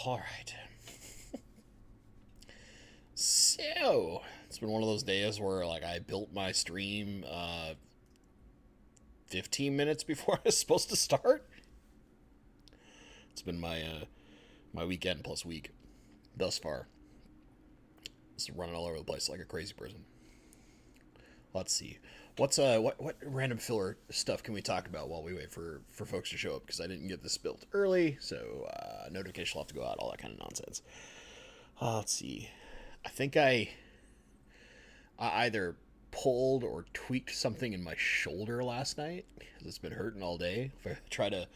All right. So, it's been one of those days where like I built my stream 15 minutes before I was supposed to start. It's been my weekend plus week thus far. Just running all over the place like a crazy person. Let's see. What random filler stuff can we talk about while we wait for folks to show up? Because I didn't get this built early, so notification will have to go out. All that kind of nonsense. Let's see. I think I either pulled or tweaked something in my shoulder last night because it's been hurting all day. If I try to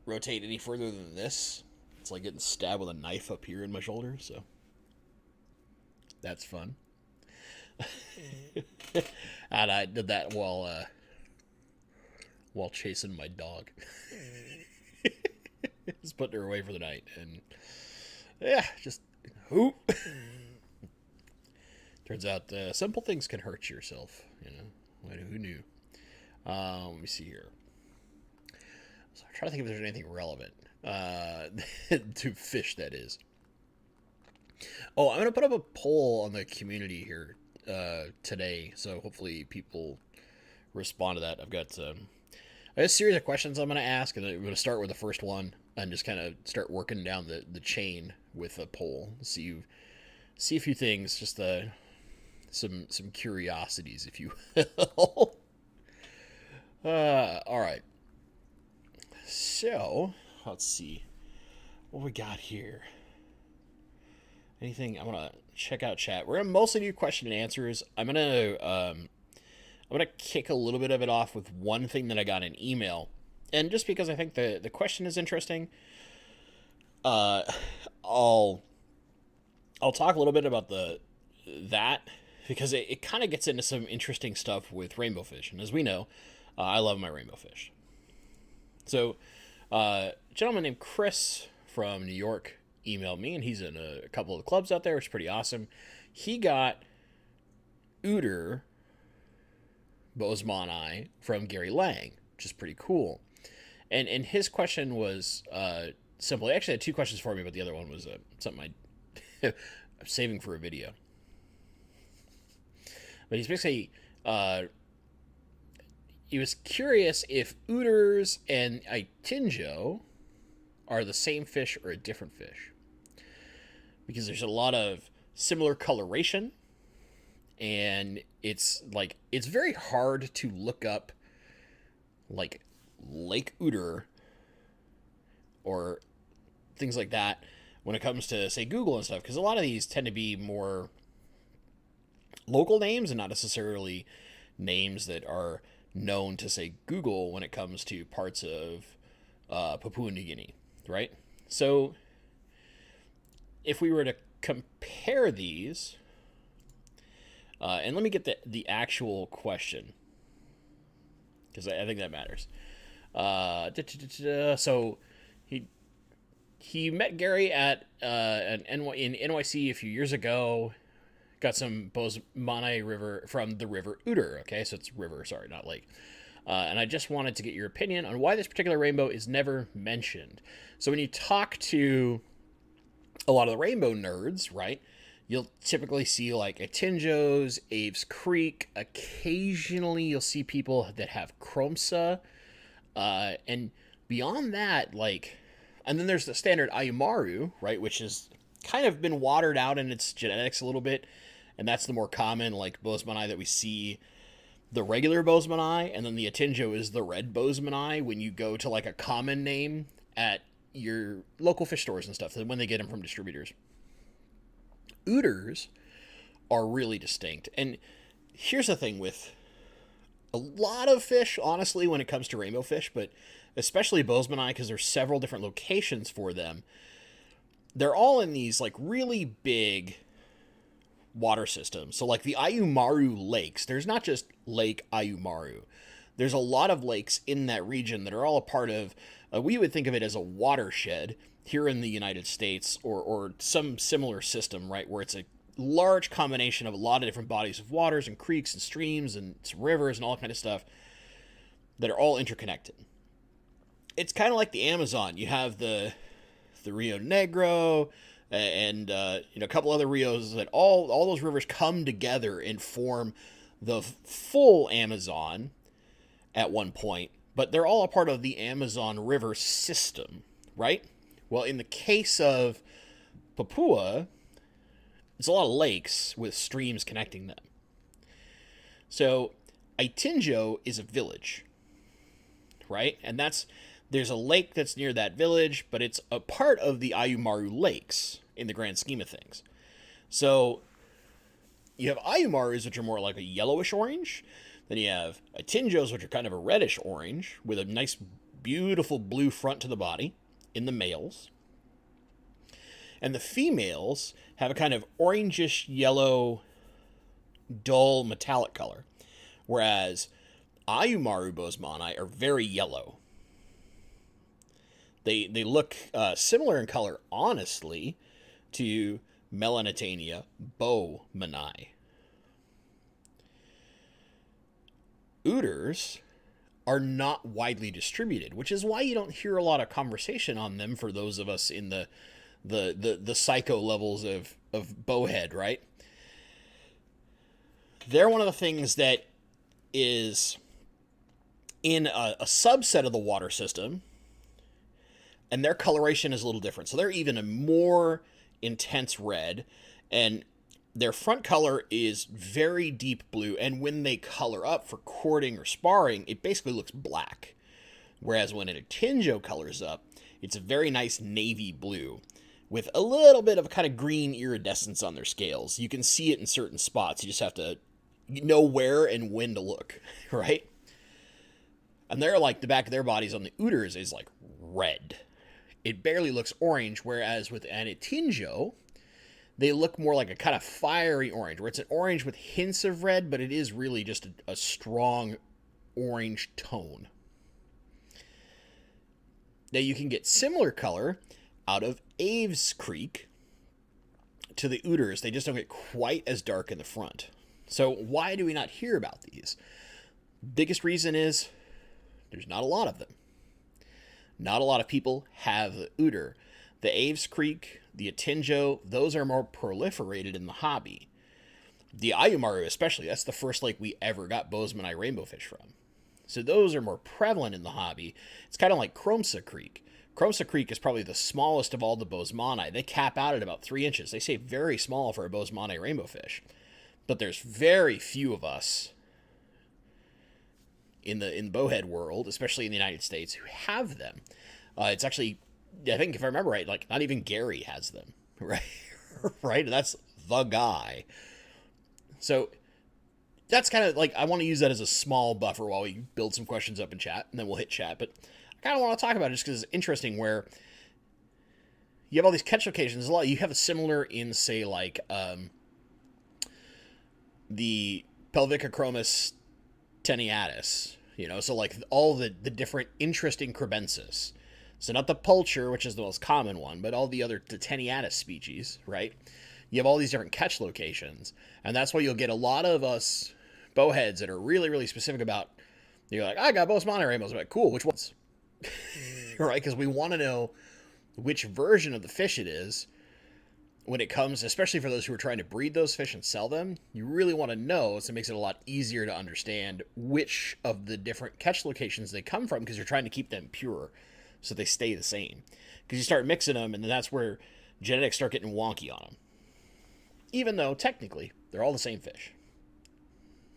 rotate any further than this, it's like getting stabbed with a knife up here in my shoulder. So that's fun. And I did that while chasing my dog. Just putting her away for the night, and yeah, just hoop. Turns out simple things can hurt yourself. Who knew? Let me see here. So I'm trying to think if there's anything relevant to fish. That is. Oh, I'm gonna put up a poll on the community here today, so hopefully people respond to that. I've got a series of questions I'm going to ask, and I'm going to start with the first one and just kind of start working down the chain with a poll. See a few things, just some curiosities, if you will. All right. So let's see what we got here. Anything? I'm gonna check out chat. We're gonna mostly do question and answers. I'm gonna kick a little bit of it off with one thing that I got in email, and just because I think the question is interesting, I'll talk a little bit about that because it kind of gets into some interesting stuff with rainbow fish, and as we know, I love my rainbow fish. So, a gentleman named Chris from New York emailed me, and he's in a couple of the clubs out there, which is pretty awesome. He got Ooter Bosemani from Gary Lang, which is pretty cool. And his question was simple. He actually had two questions for me, but the other one was something I'm saving for a video. But he's basically he was curious if Ooters and Itinjo are the same fish or a different fish, because there's a lot of similar coloration, and it's very hard to look up like Lake Ooter or things like that when it comes to, say, Google and stuff, because a lot of these tend to be more local names and not necessarily names that are known to, say, Google when it comes to parts of Papua New Guinea, right? So if we were to compare these, and let me get the actual question, because I think that matters. So he met Gary at in NYC a few years ago. Got some Bosemani River from the River Ooter. Okay, so it's river, sorry, not lake. And I just wanted to get your opinion on why this particular rainbow is never mentioned. So when you talk to a lot of the rainbow nerds, right, you'll typically see like Atinjos, Aves Creek. Occasionally you'll see people that have Chromsa. And beyond that, and then there's the standard Ayumaru, right, which has kind of been watered out in its genetics a little bit. And that's the more common, like, Bosemani that we see, the regular Bosemani, and then the Atinjo is the red Bosemani when you go to, like, a common name at your local fish stores and stuff, when they get them from distributors. Ooters are really distinct. And here's the thing with a lot of fish, honestly, when it comes to rainbow fish, but especially Bosemani, because there's several different locations for them, they're all in these, like, really big water systems. So, like, the Ayumaru lakes, there's not just Lake Ayumaru. There's a lot of lakes in that region that are all a part of, we would think of it as a watershed here in the United States, or some similar system, right, where it's a large combination of a lot of different bodies of waters and creeks and streams and some rivers and all that kind of stuff that are all interconnected. It's kind of like the Amazon. You have the the Rio Negro, and a couple other rios, that all those rivers come together and form the full Amazon at one point, but they're all a part of the Amazon River system, right? Well, in the case of Papua, it's a lot of lakes with streams connecting them. So Aitinjo is a village, right? And there's a lake that's near that village, but it's a part of the Ayumaru Lakes in the grand scheme of things. So you have Ayumarus, which are more like a yellowish orange. Then you have Aitinjos, which are kind of a reddish orange with a nice, beautiful blue front to the body in the males. And the females have a kind of orangish yellow, dull metallic color, whereas Ayumaru bosemani are very yellow. They look similar in color, honestly, to Melanitania boemani. Ooters are not widely distributed, which is why you don't hear a lot of conversation on them for those of us in the psycho levels of bowhead, right? They're one of the things that is in a subset of the water system, and their coloration is a little different. So they're even a more intense red, and their front color is very deep blue, and when they color up for courting or sparring, it basically looks black. Whereas when a Tinjo colors up, it's a very nice navy blue with a little bit of a kind of green iridescence on their scales. You can see it in certain spots. You just have to know where and when to look, right? And they're like, the back of their bodies on the Ooters is like red. It barely looks orange, whereas with Anitinjo, they look more like a kind of fiery orange, where it's an orange with hints of red, but it is really just a strong orange tone. Now you can get similar color out of Aves Creek to the Ooters. They just don't get quite as dark in the front. So why do we not hear about these? Biggest reason is there's not a lot of them. Not a lot of people have the Ooter. The Aves Creek, the Atinjo, those are more proliferated in the hobby. The Ayumaru especially, that's the first lake we ever got bosemani rainbowfish from. So those are more prevalent in the hobby. It's kind of like Kromsa Creek. Kromsa Creek is probably the smallest of all the bosemani. They cap out at about 3 inches. They say very small for a bosemani rainbowfish. But there's very few of us in the bowhead world, especially in the United States, who have them. It's actually, I think if I remember right, like not even Gary has them, right? Right? That's the guy. So that's kind of like, I want to use that as a small buffer while we build some questions up in chat, and then we'll hit chat. But I kind of want to talk about it just because it's interesting where you have all these catch locations. A lot you have a similar in, say, like the Pelvicochromis tenuatus, so like all the different interesting crebensis. So not the pulcher, which is the most common one, but all the tenuatus species, right? You have all these different catch locations, and that's why you'll get a lot of us bowheads that are really, really specific about, you're like, I got bosemani rainbows. I'm like, cool, which ones? Right? Because we want to know which version of the fish it is when it comes, especially for those who are trying to breed those fish and sell them. You really want to know, so it makes it a lot easier to understand which of the different catch locations they come from, because you're trying to keep them pure so they stay the same. Because you start mixing them, and then that's where genetics start getting wonky on them. Even though, technically, they're all the same fish.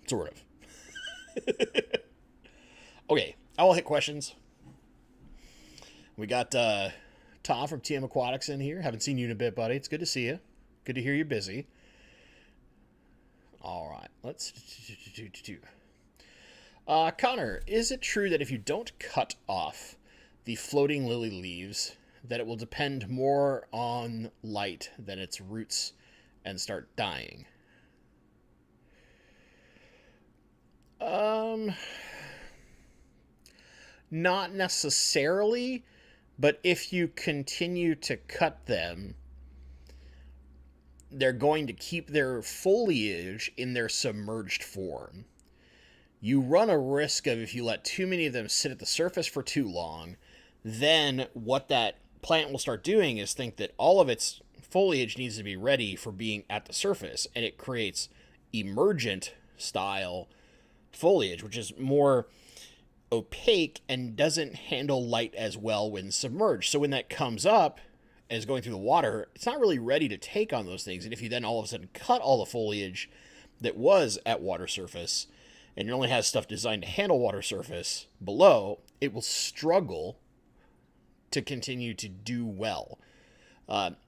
Sort of. Okay, I will hit questions. We got Tom from TM Aquatics in here. Haven't seen you in a bit, buddy. It's good to see you. Good to hear you're busy. All right, let's do. Connor, is it true that if you don't cut off the floating lily leaves, that it will depend more on light than its roots and start dying? Not necessarily, but if you continue to cut them, they're going to keep their foliage in their submerged form. You run a risk of, if you let too many of them sit at the surface for too long, then what that plant will start doing is think that all of its foliage needs to be ready for being at the surface, and it creates emergent style foliage, which is more opaque and doesn't handle light as well when submerged. So when that comes up as going through the water, it's not really ready to take on those things. And if you then all of a sudden cut all the foliage that was at water surface, and it only has stuff designed to handle water surface below, it will struggle to continue to do well.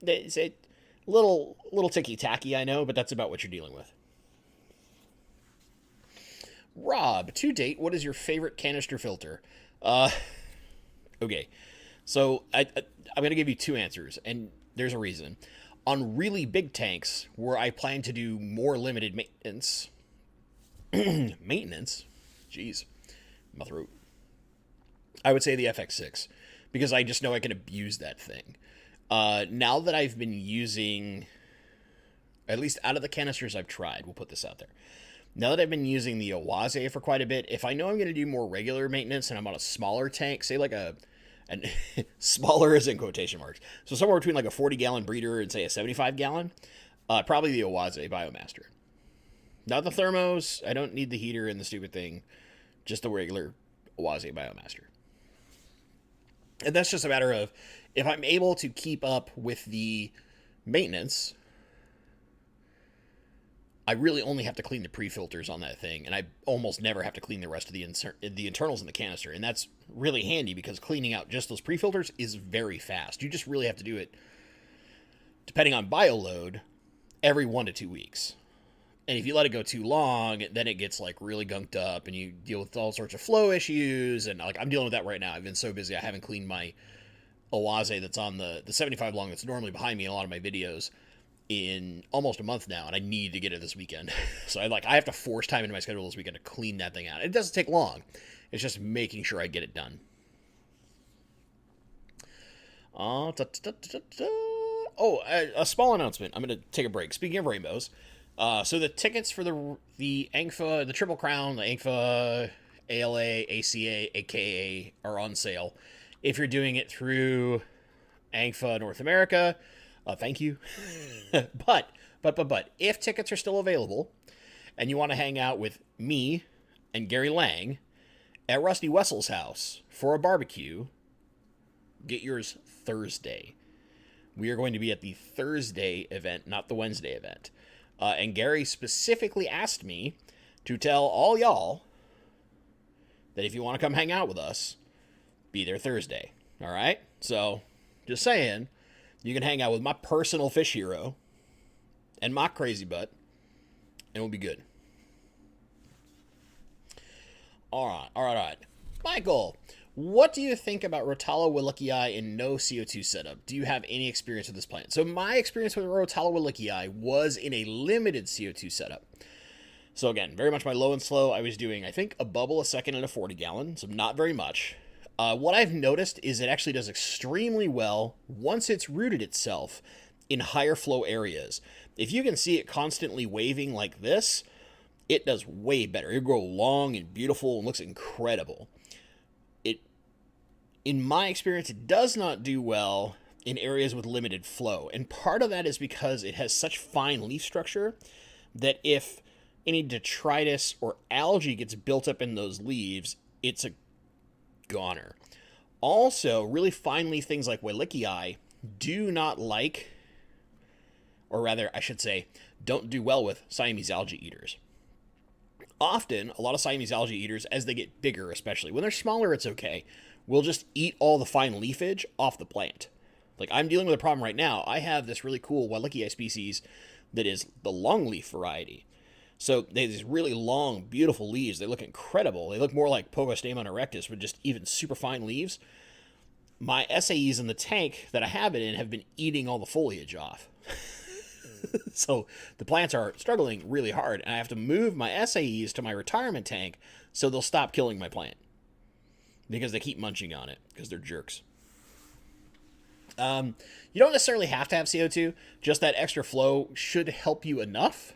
It's a little ticky-tacky, I know, but that's about what you're dealing with. Rob, to date, what is your favorite canister filter? Okay, so I'm going to give you two answers, and there's a reason. On really big tanks, where I plan to do more limited maintenance, jeez, my throat, I would say the FX6, because I just know I can abuse that thing. Now that I've been using, at least out of the canisters I've tried, we'll put this out there. Now that I've been using the Oase for quite a bit, if I know I'm going to do more regular maintenance and I'm on a smaller tank, say like and smaller is in quotation marks, so somewhere between like a 40-gallon breeder and say a 75-gallon, probably the Oase Biomaster. Not the thermos, I don't need the heater and the stupid thing, just the regular Oase Biomaster. And that's just a matter of, if I'm able to keep up with the maintenance, I really only have to clean the pre-filters on that thing, and I almost never have to clean the rest of the internals in the canister, and that's really handy because cleaning out just those pre-filters is very fast. You just really have to do it, depending on bioload, every 1 to 2 weeks. And if you let it go too long, then it gets like really gunked up, and you deal with all sorts of flow issues, and like I'm dealing with that right now. I've been so busy, I haven't cleaned my Oase that's on the 75 long that's normally behind me in a lot of my videos in almost a month now, and I need to get it this weekend. So I have to force time into my schedule this weekend to clean that thing out. It doesn't take long. It's just making sure I get it done. A small announcement. I'm going to take a break. Speaking of rainbows, so the tickets for the ANGFA, the Triple Crown, the ANGFA, ALA, ACA, AKA are on sale. If you're doing it through ANGFA North America, thank you. But if tickets are still available and you want to hang out with me and Gary Lang at Rusty Wessel's house for a barbecue, get yours Thursday. We are going to be at the Thursday event, not the Wednesday event. And Gary specifically asked me to tell all y'all that if you want to come hang out with us, be there Thursday. All right? So, just saying, you can hang out with my personal fish hero and my crazy butt, and we'll be good. All right. Michael, what do you think about Rotalo Lucky Eye in no CO2 setup? Do you have any experience with this plant? So my experience with Rotalo Lucky Eye was in a limited CO2 setup. So again, very much my low and slow. I was doing, I think, a bubble a second in a 40-gallon, so not very much. What I've noticed is it actually does extremely well once it's rooted itself in higher flow areas. If you can see it constantly waving like this, it does way better. It'll grow long and beautiful and looks incredible. In my experience, it does not do well in areas with limited flow. And part of that is because it has such fine leaf structure that if any detritus or algae gets built up in those leaves, it's a goner. Also, really fine leaf things like Wellicki do not like, or rather, I should say, don't do well with Siamese algae eaters. Often, a lot of Siamese algae eaters, as they get bigger especially, when they're smaller it's okay, will just eat all the fine leafage off the plant. Like, I'm dealing with a problem right now. I have this really cool Wellicki species that is the longleaf variety. So they have these really long, beautiful leaves. They look incredible. They look more like Pogostemon erectus with just even super fine leaves. My SAEs in the tank that I have it in have been eating all the foliage off. So the plants are struggling really hard, and I have to move my SAEs to my retirement tank so they'll stop killing my plant. Because they keep munching on it, because they're jerks. You don't necessarily have to have CO2, just that extra flow should help you enough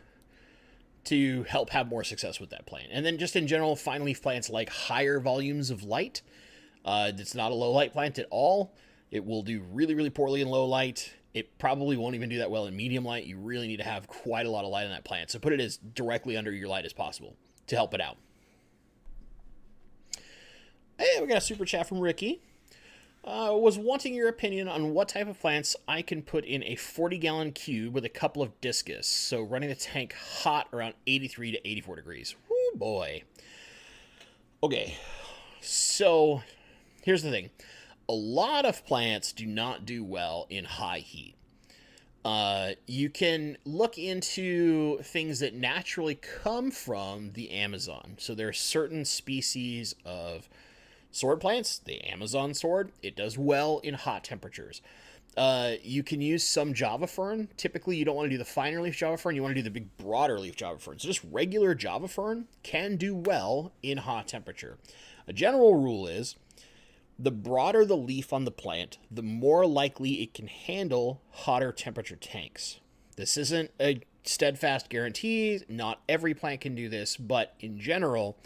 to help have more success with that plant. And then just in general, fine leaf plants like higher volumes of light. It's not a low light plant at all. It will do really, really poorly in low light. It probably won't even do that well in medium light. You really need to have quite a lot of light on that plant. So put it as directly under your light as possible to help it out. Hey, we got a super chat from Ricky. Was wanting your opinion on what type of plants I can put in a 40-gallon cube with a couple of Discus. So running the tank hot around 83 to 84 degrees. Woo boy. Okay, so here's the thing. A lot of plants do not do well in high heat. You can look into things that naturally come from the Amazon. So there are certain species of sword plants. The Amazon sword, it does well in hot temperatures. You can use some Java Fern. Typically, you don't want to do the finer leaf Java Fern. You want to do the big, broader leaf Java Fern. So just regular Java Fern can do well in hot temperature. A general rule is the broader the leaf on the plant, the more likely it can handle hotter temperature tanks. This isn't a steadfast guarantee. Not every plant can do this, but in general,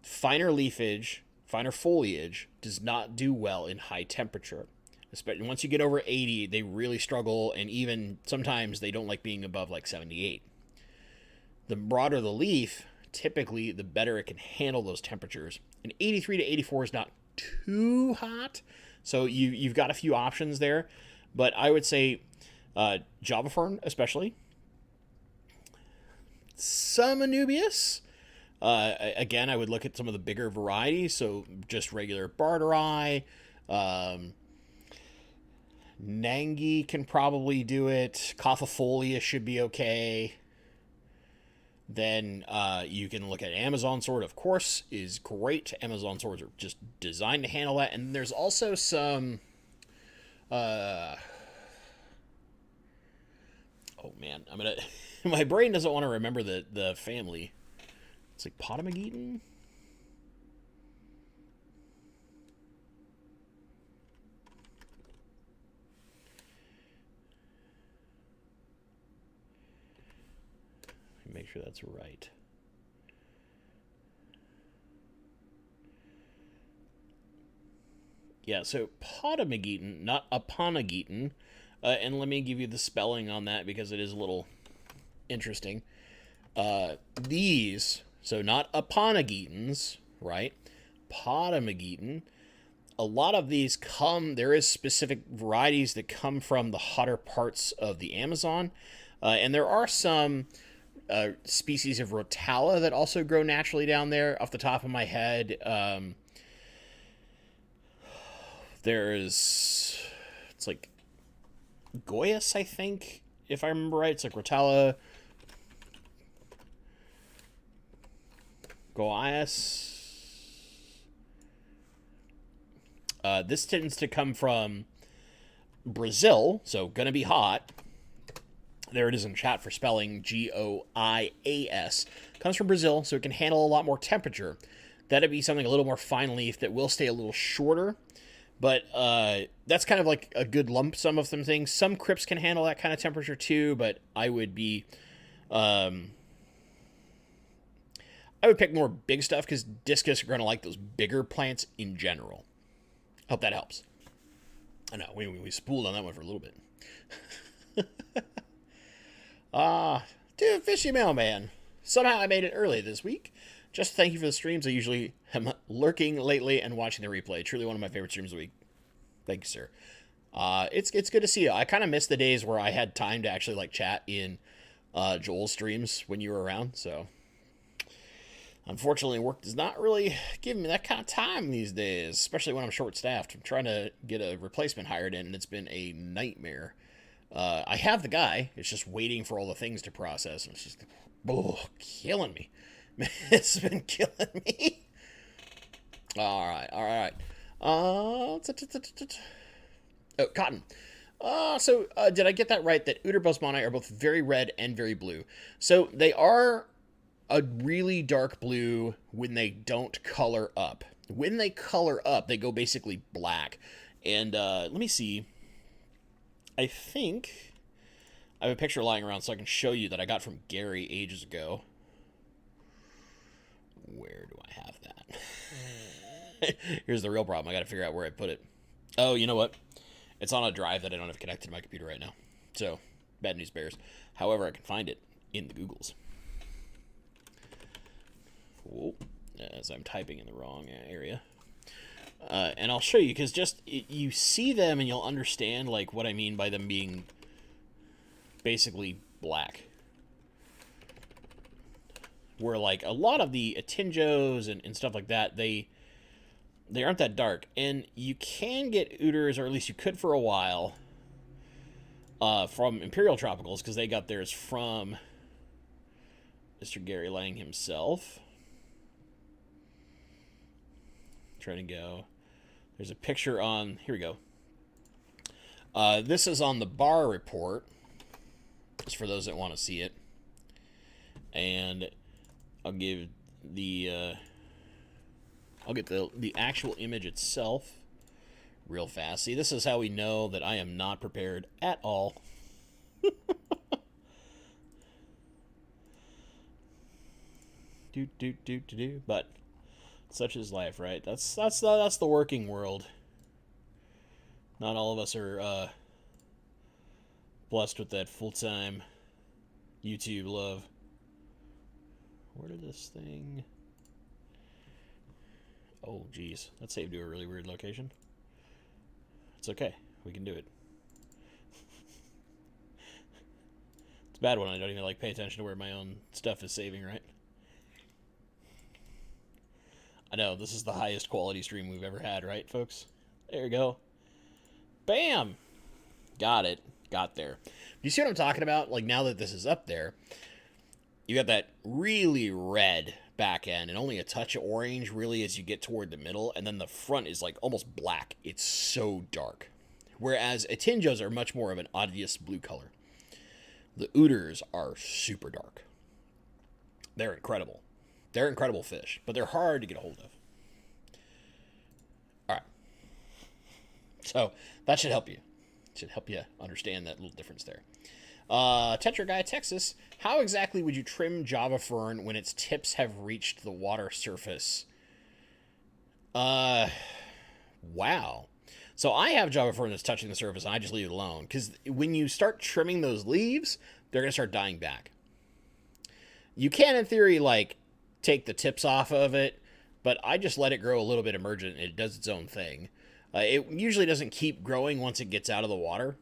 finer leafage, finer foliage does not do well in high temperature. Especially once you get over 80, they really struggle, and even sometimes they don't like being above like 78. The broader the leaf, typically the better it can handle those temperatures. And 83 to 84 is not too hot, so you've got a few options there. But I would say Java Fern especially. Some Anubias. Again, I would look at some of the bigger varieties, so just regular Barteri. Nangi can probably do it. Cophifolia should be okay. Then you can look at Amazon sword, of course, is great. Amazon swords are just designed to handle that. And there's also some... oh, man. I'm going to... My brain doesn't want to remember the family. It's like Potamogeton? Make sure that's right. Yeah, so Potamogeton, not Aponogeton. And let me give you the spelling on that because it is a little interesting. These, so not Aponogetons, right? Potamogeton. A lot of these there is specific varieties that come from the hotter parts of the Amazon. And there are some species of Rotalo that also grow naturally down there. Off the top of my head, it's like Goyas, I think, if I remember right. It's like Rotalo, Goyas. This tends to come from Brazil, so gonna be hot. There it is in chat for spelling, Goias. Comes from Brazil, so it can handle a lot more temperature. That'd be something a little more fine leaf that will stay a little shorter. But that's kind of like a good lump sum of some things. Some crypts can handle that kind of temperature too, but I would be... I would pick more big stuff because Discus are going to like those bigger plants in general. Hope that helps. I know, we spooled on that one for a little bit. Dude, Fishy Mailman. Somehow I made it early this week. Just thank you for the streams. I usually am lurking lately and watching the replay. Truly one of my favorite streams of the week. Thank you, sir. It's good to see you. I kind of miss the days where I had time to actually like chat in Joel's streams when you were around. So unfortunately, work does not really give me that kind of time these days, especially when I'm short-staffed. I'm trying to get a replacement hired in, and it's been a nightmare. I have the guy. It's just waiting for all the things to process. And it's just, killing me. It's been killing me. All right. Oh, cotton. So did I get that right? That Uterbos monae are both very red and very blue. So they are a really dark blue when they don't color up. When they color up, they go basically black. And let me see. I think I have a picture lying around so I can show you that I got from Gary ages ago. Where do I have that? Here's the real problem. I got to figure out where I put it. Oh, you know what? It's on a drive that I don't have connected to my computer right now. So, bad news bears. However, I can find it in the Googles. Whoa, as I'm typing in the wrong area. And I'll show you, because you see them and you'll understand like what I mean by them being basically black. Where like a lot of the Atinjos and stuff like that, they aren't that dark. And you can get Ooters, or at least you could for a while, from Imperial Tropicals, because they got theirs from Mr. Gary Lang himself. Trying to go. There's a picture on... Here we go. This is on the bar report. Just for those that want to see it. And I'll give the... I'll get the actual image itself real fast. See, this is how we know that I am not prepared at all. But such is life, right? That's the working world. Not all of us are blessed with that full-time YouTube love. Where did this thing... Oh, geez. That saved to a really weird location. It's okay. We can do it. It's bad when I don't even, like, pay attention to where my own stuff is saving, right? I know, this is the highest quality stream we've ever had, right, folks? There you go. Bam! Got it. Got there. You see what I'm talking about? Like, now that this is up there, you got that really red back end and only a touch of orange really as you get toward the middle, and then the front is like almost black. It's so dark. Whereas Atinjos are much more of an obvious blue color. The Ooters are super dark. They're incredible. They're incredible fish, but they're hard to get a hold of. All right. So that should help you. Should help you understand that little difference there. Tetra Guy, Texas. How exactly would you trim Java Fern when its tips have reached the water surface? Wow. So I have Java Fern that's touching the surface, and I just leave it alone. Because when you start trimming those leaves, they're going to start dying back. You can, in theory, like, take the tips off of it, but I just let it grow a little bit emergent, and it does its own thing. It usually doesn't keep growing once it gets out of the water,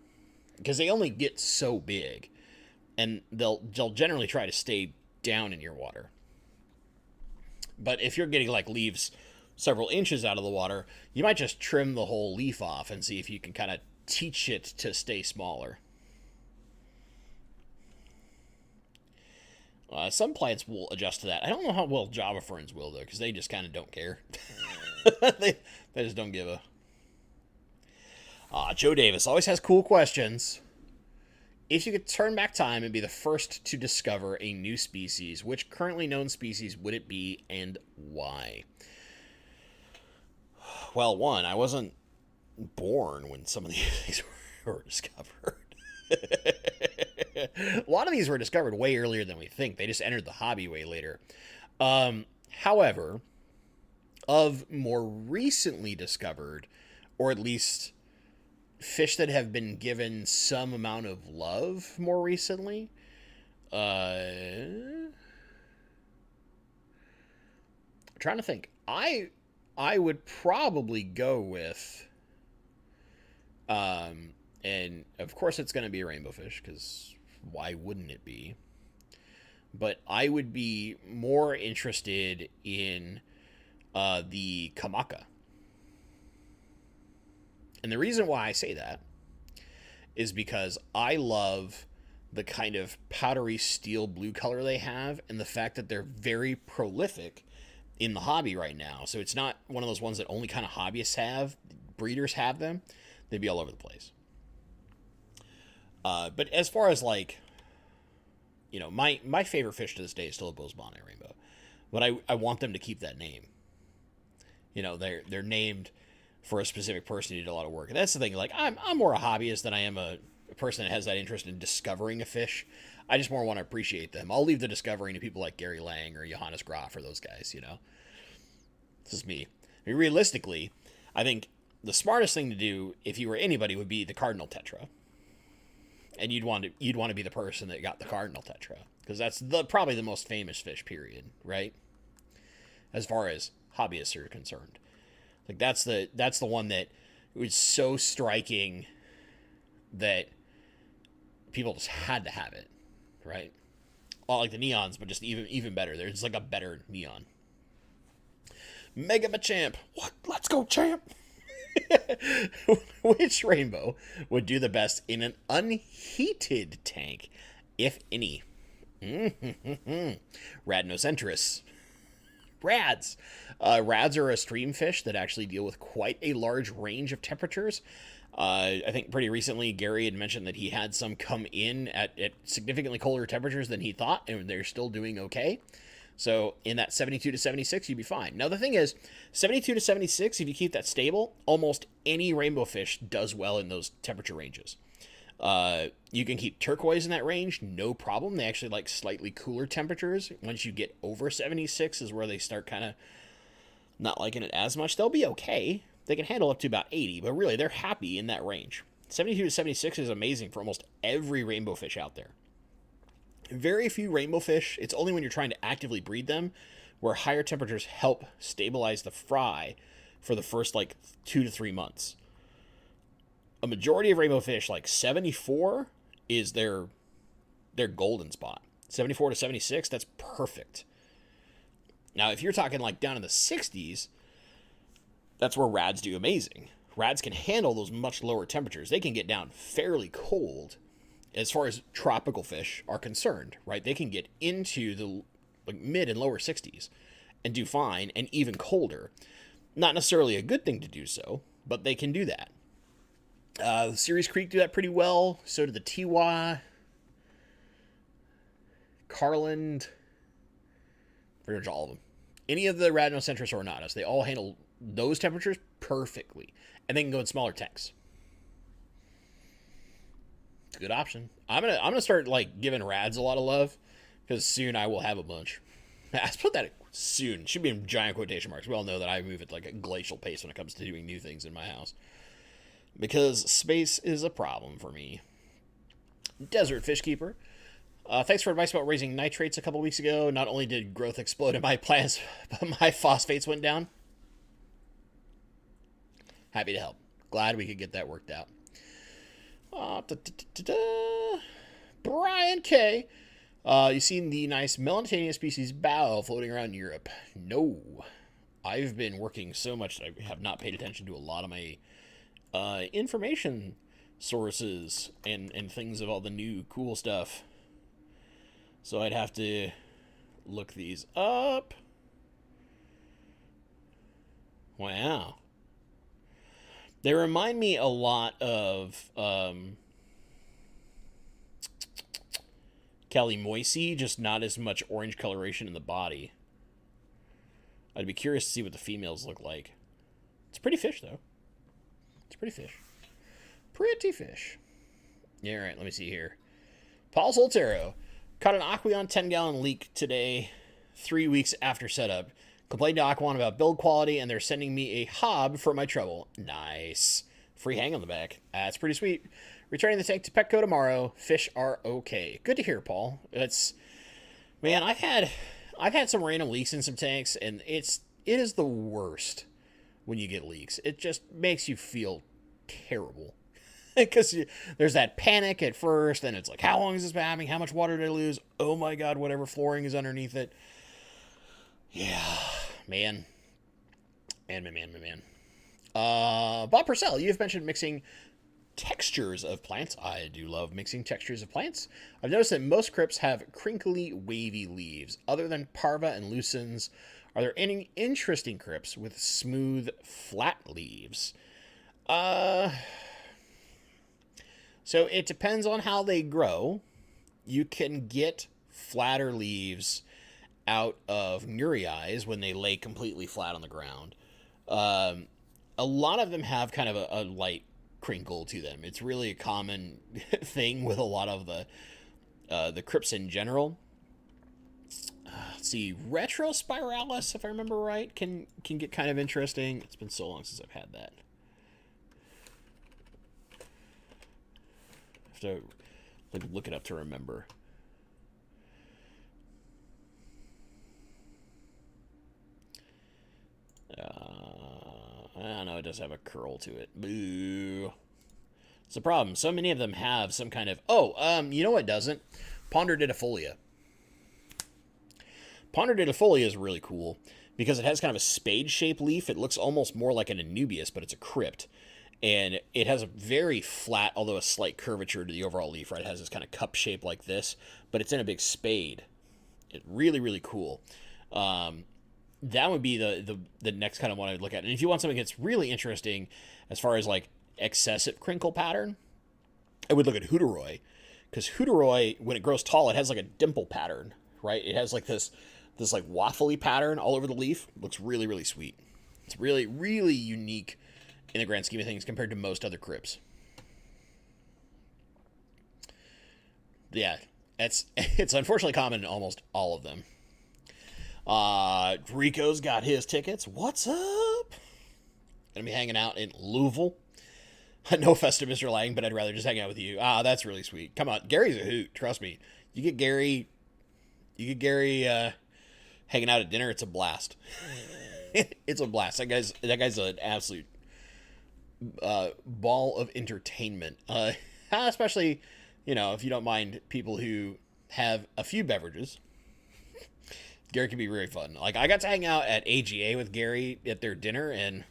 because they only get so big, and they'll generally try to stay down in your water. But if you're getting like leaves several inches out of the water, you might just trim the whole leaf off and see if you can kind of teach it to stay smaller. Some plants will adjust to that. I don't know how well Java Ferns will, though, because they just kind of don't care. they just don't give a... Joe Davis always has cool questions. If you could turn back time and be the first to discover a new species, which currently known species would it be and why? Well, one, I wasn't born when some of these things were discovered. A lot of these were discovered way earlier than we think. They just entered the hobby way later. However, of more recently discovered, or at least fish that have been given some amount of love more recently, I'm trying to think. I would probably go with, and of course it's going to be a rainbow fish, because why wouldn't it be? But I would be more interested in the Kamaka. And the reason why I say that is because I love the kind of powdery steel blue color they have, and the fact that they're very prolific in the hobby right now. So it's not one of those ones that only kind of hobbyists have. Breeders have them. They'd be all over the place. But as far as like, you know, my favorite fish to this day is still a Boesbane rainbow. But I want them to keep that name. You know, they're named for a specific person who did a lot of work. And that's the thing. Like, I'm more a hobbyist than I am a person that has that interest in discovering a fish. I just more want to appreciate them. I'll leave the discovering to people like Gary Lang or Johannes Graf or those guys, you know. This is me. I mean, realistically, I think the smartest thing to do if you were anybody would be the cardinal tetra, and you'd want to be the person that got the cardinal tetra, because that's probably the most famous fish, period, right? As far as hobbyists are concerned, like that's the one that was so striking that people just had to have it, right? All like the neons, but just even better. There's like a better neon. Mega Machamp. What? Let's go, champ. Which rainbow would do the best in an unheated tank, if any? Radnocentrus. Rads. Rads are a stream fish that actually deal with quite a large range of temperatures. I think pretty recently Gary had mentioned that he had some come in at significantly colder temperatures than he thought, and they're still doing okay. So in that 72 to 76, you'd be fine. Now the thing is, 72 to 76, if you keep that stable, almost any rainbow fish does well in those temperature ranges. You can keep turquoise in that range, no problem. They actually like slightly cooler temperatures. Once you get over 76 is where they start kind of not liking it as much. They'll be okay. They can handle up to about 80, but really they're happy in that range. 72 to 76 is amazing for almost every rainbow fish out there. Very few rainbow fish, it's only when you're trying to actively breed them, where higher temperatures help stabilize the fry for the first like 2 to 3 months. A majority of rainbow fish, like 74 is their golden spot. 74 to 76, that's perfect. Now, if you're talking like down in the 60s, that's where rads do amazing. Rads can handle those much lower temperatures. They can get down fairly cold as far as tropical fish are concerned, right? They can get into the like mid and lower 60s and do fine, and even colder. Not necessarily a good thing to do so, but they can do that. Ceres Creek do that pretty well. So do the Tiwa, Carland, pretty much all of them. Any of the Radnocentrus or Ornatus, they all handle those temperatures perfectly, and they can go in smaller tanks. It's a good option. I'm gonna start like giving rads a lot of love, because soon I will have a bunch. Let's put that soon. Should be in giant quotation marks. We all know that I move at like a glacial pace when it comes to doing new things in my house, because space is a problem for me. Desert Fish Keeper. Thanks for advice about raising nitrates a couple weeks ago. Not only did growth explode in my plants, but my phosphates went down. Happy to help. Glad we could get that worked out. Brian K. You seen the nice Melanotaenia species bow floating around Europe? No. I've been working so much that I have not paid attention to a lot of my information sources and things of all the new cool stuff. So I'd have to look these up. Wow. They remind me a lot of Calimoisi, just not as much orange coloration in the body. I'd be curious to see what the females look like. It's a pretty fish, though. It's a pretty fish. Pretty fish. Yeah, all right, let me see here. Paul Soltero. Caught an Aqueon 10-gallon leak today, 3 weeks after setup. Complained to Aqueon about build quality, and they're sending me a hob for my trouble. Nice. Free hang on the back. That's pretty sweet. Returning the tank to Petco tomorrow. Fish are okay. Good to hear, Paul. Man, I've had some random leaks in some tanks, and it is the worst when you get leaks. It just makes you feel terrible. Because there's that panic at first, and it's like, how long is this been happening? How much water did I lose? Oh my god, whatever flooring is underneath it. Yeah, man. Man. Bob Purcell, you have mentioned mixing textures of plants. I do love mixing textures of plants. I've noticed that most crypts have crinkly, wavy leaves. Other than Parva and Lucens, are there any interesting crypts with smooth, flat leaves? So it depends on how they grow. You can get flatter leaves out of Nuriais when they lay completely flat on the ground. A lot of them have kind of a light crinkle to them. It's really a common thing with a lot of the crypts in general. Let's see, Retrospiralis, if I remember right, can get kind of interesting. It's been so long since I've had that. to like look it up to remember. I don't know, it does have a curl to it. Boo. It's a problem. So many of them have some kind of... you know what doesn't? Ponderidifolia. Ponderidifolia is really cool because it has kind of a spade-shaped leaf. It looks almost more like an Anubias, but it's a crypt. And it has a very flat, although a slight curvature to the overall leaf, right? It has this kind of cup shape like this, but it's in a big spade. It's really, really cool. That would be the next kind of one I'd look at. And if you want something that's really interesting as far as like excessive crinkle pattern, I would look at Hooteroi, because Hooteroi, when it grows tall, it has like a dimple pattern, right? It has like this like waffly pattern all over the leaf. It looks really, really sweet. It's really, really unique in the grand scheme of things compared to most other crypts. Yeah, it's unfortunately common in almost all of them. Rico's got his tickets. What's up? Gonna be hanging out in Louisville. No offense to Mr. Lang, but I'd rather just hang out with you. That's really sweet. Come on, Gary's a hoot. Trust me. You get Gary hanging out at dinner. It's a blast. It's a blast. That guy's an absolute ball of entertainment. Especially, if you don't mind people who have a few beverages. Gary can be very fun. Like, I got to hang out at AGA with Gary at their dinner, and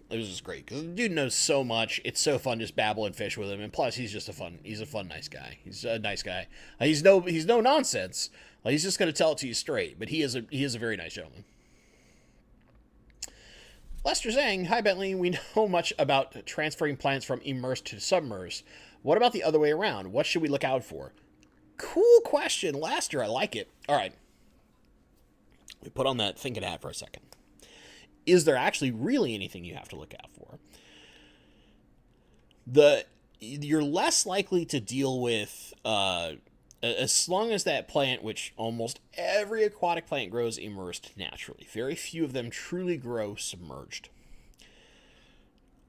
it was just great because the dude knows so much. It's so fun just babble and fish with him, and plus he's a fun, nice guy. He's a nice guy. He's no nonsense. Like, he's just gonna tell it to you straight. But he is a very nice gentleman. Lester Zhang, hi Bentley. We know much about transferring plants from immersed to submersed. What about the other way around? What should we look out for? Cool question, Lester. I like it. All right. We put on that thinking hat for a second. Is there actually really anything you have to look out for? You're less likely to deal with, as long as that plant, which almost every aquatic plant grows immersed naturally. Very few of them truly grow submerged.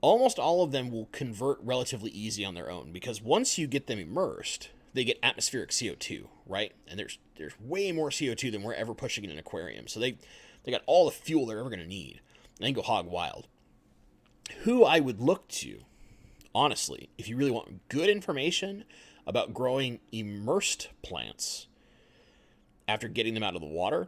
Almost all of them will convert relatively easy on their own, because once you get them immersed, they get atmospheric CO2, right? And there's way more CO2 than we're ever pushing in an aquarium. So they got all the fuel they're ever going to need. And they go hog wild. Who I would look to, honestly, if you really want good information about growing immersed plants after getting them out of the water,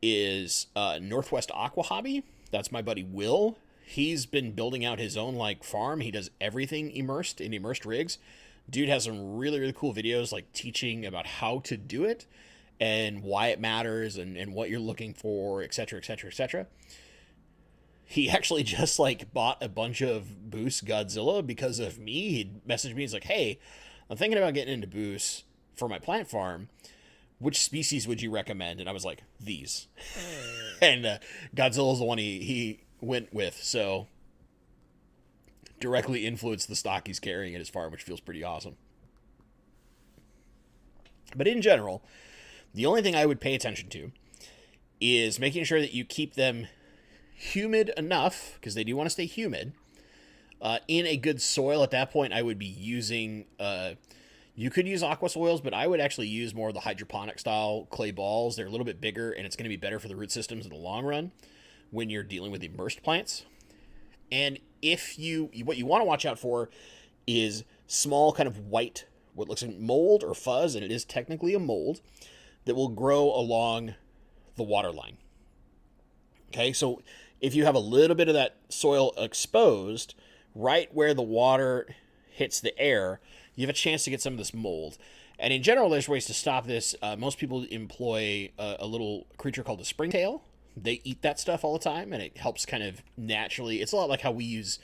is Northwest Aqua Hobby. That's my buddy Will. He's been building out his own farm. He does everything immersed in immersed rigs. Dude has some really, really cool videos teaching about how to do it and why it matters and what you're looking for, etc., etc., etc. He actually just bought a bunch of Boost Godzilla because of me. He messaged me. He's like, hey, I'm thinking about getting into Boost for my plant farm. Which species would you recommend? And I was like, these. And Godzilla's the one he went with. So directly influenced the stock he's carrying at his farm, which feels pretty awesome. But in general, the only thing I would pay attention to is making sure that you keep them humid enough, because they do want to stay humid, in a good soil. At that point, I would be using, you could use aqua soils, but I would actually use more of the hydroponic style clay balls. They're a little bit bigger, and it's going to be better for the root systems in the long run when you're dealing with immersed plants. And what you want to watch out for is small kind of white, what looks like mold or fuzz, and it is technically a mold, that will grow along the water line. Okay, so if you have a little bit of that soil exposed right where the water hits the air, you have a chance to get some of this mold. And in general, there's ways to stop this. Most people employ a little creature called a springtail. They eat that stuff all the time, and it helps kind of naturally. It's a lot like how we use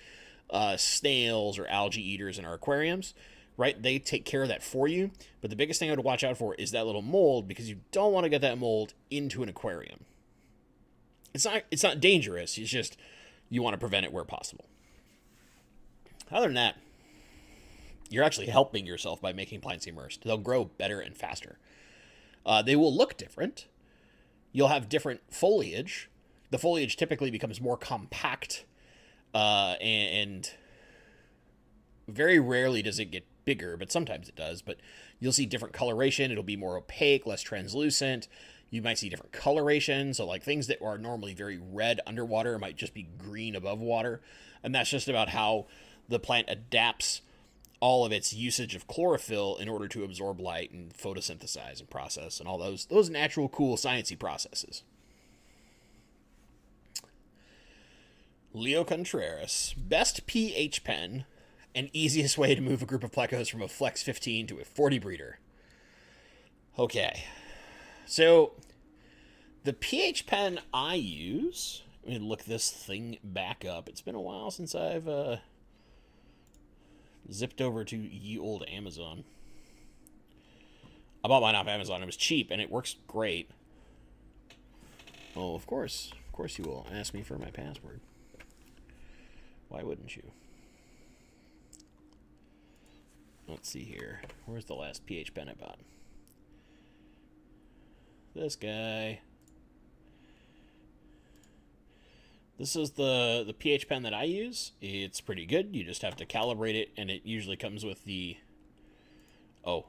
snails or algae eaters in our aquariums, right? They take care of that for you. But the biggest thing I would watch out for is that little mold, because you don't want to get that mold into an aquarium. It's not dangerous. It's just you want to prevent it where possible. Other than that, you're actually helping yourself by making plants immersed. They'll grow better and faster. They will look different. You'll have different foliage. The foliage typically becomes more compact and very rarely does it get bigger, but sometimes it does. But you'll see different coloration. It'll be more opaque, less translucent. You might see different coloration. So like things that are normally very red underwater might just be green above water. And that's just about how the plant adapts all of its usage of chlorophyll in order to absorb light and photosynthesize and process and all those natural, cool, sciencey processes. Leo Contreras, best pH pen and easiest way to move a group of Plecos from a Flex 15 to a 40 breeder. Okay, so the pH pen I use, let me look this thing back up. It's been a while since I've zipped over to ye old Amazon. I bought mine off Amazon. It was cheap and it works great. Oh, of course you will ask me for my password. Why wouldn't you? Let's see here. Where's the last pH pen I bought? This guy. This is the pH pen that I use. It's pretty good. You just have to calibrate it, and it usually comes with the... Oh.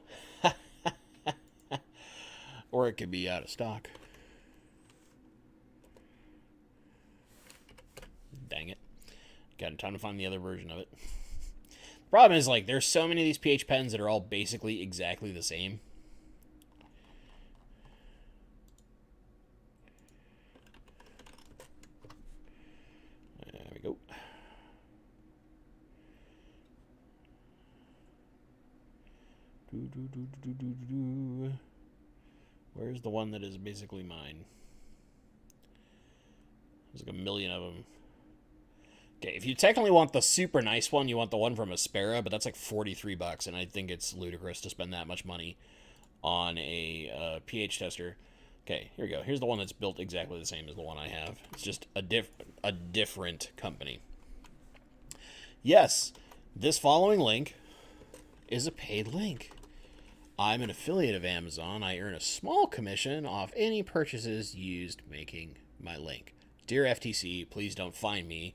Or it could be out of stock. Dang it. Got time to find the other version of it. The problem is, like, there's so many of these pH pens that are all basically exactly the same. There we go. Where's the one that is basically mine? There's like a million of them. Okay, if you technically want the super nice one, you want the one from Aspera, but that's like $43, and I think it's ludicrous to spend that much money on a pH tester. Okay, here we go. Here's the one that's built exactly the same as the one I have. It's just a different company. Yes, this following link is a paid link. I'm an affiliate of Amazon. I earn a small commission off any purchases used making my link. Dear FTC, please don't fine me.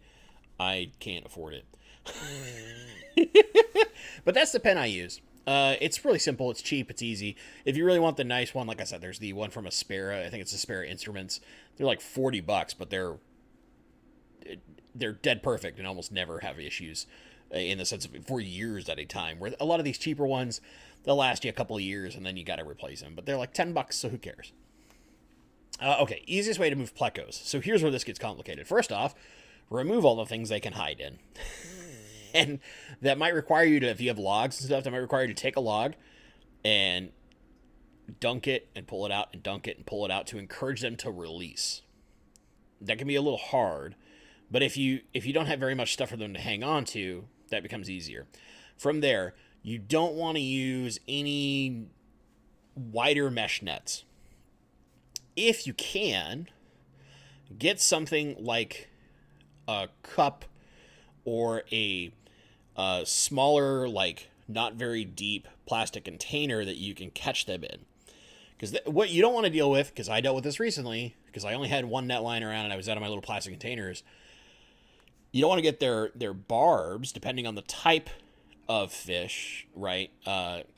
I can't afford it. But that's the pen I use. It's really simple. It's cheap. It's easy. If you really want the nice one, like I said, there's the one from Aspera. I think it's Aspera Instruments. They're like $40, but they're dead perfect and almost never have issues in the sense of for years at a time. Where a lot of these cheaper ones, they'll last you a couple of years and then you got to replace them. But they're like $10, so who cares? Okay, easiest way to move Plecos. So here's where this gets complicated. First off, remove all the things they can hide in. And that might require you to, if you have logs and stuff, that might require you to take a log and dunk it and pull it out and dunk it and pull it out to encourage them to release. That can be a little hard, but if you don't have very much stuff for them to hang on to, that becomes easier. From there, you don't want to use any wider mesh nets. If you can, get something like a cup or a smaller, like not very deep plastic container that you can catch them in. Because what you don't want to deal with, because I dealt with this recently, because I only had one net lying around and I was out of my little plastic containers. You don't want to get their barbs, depending on the type of fish, right?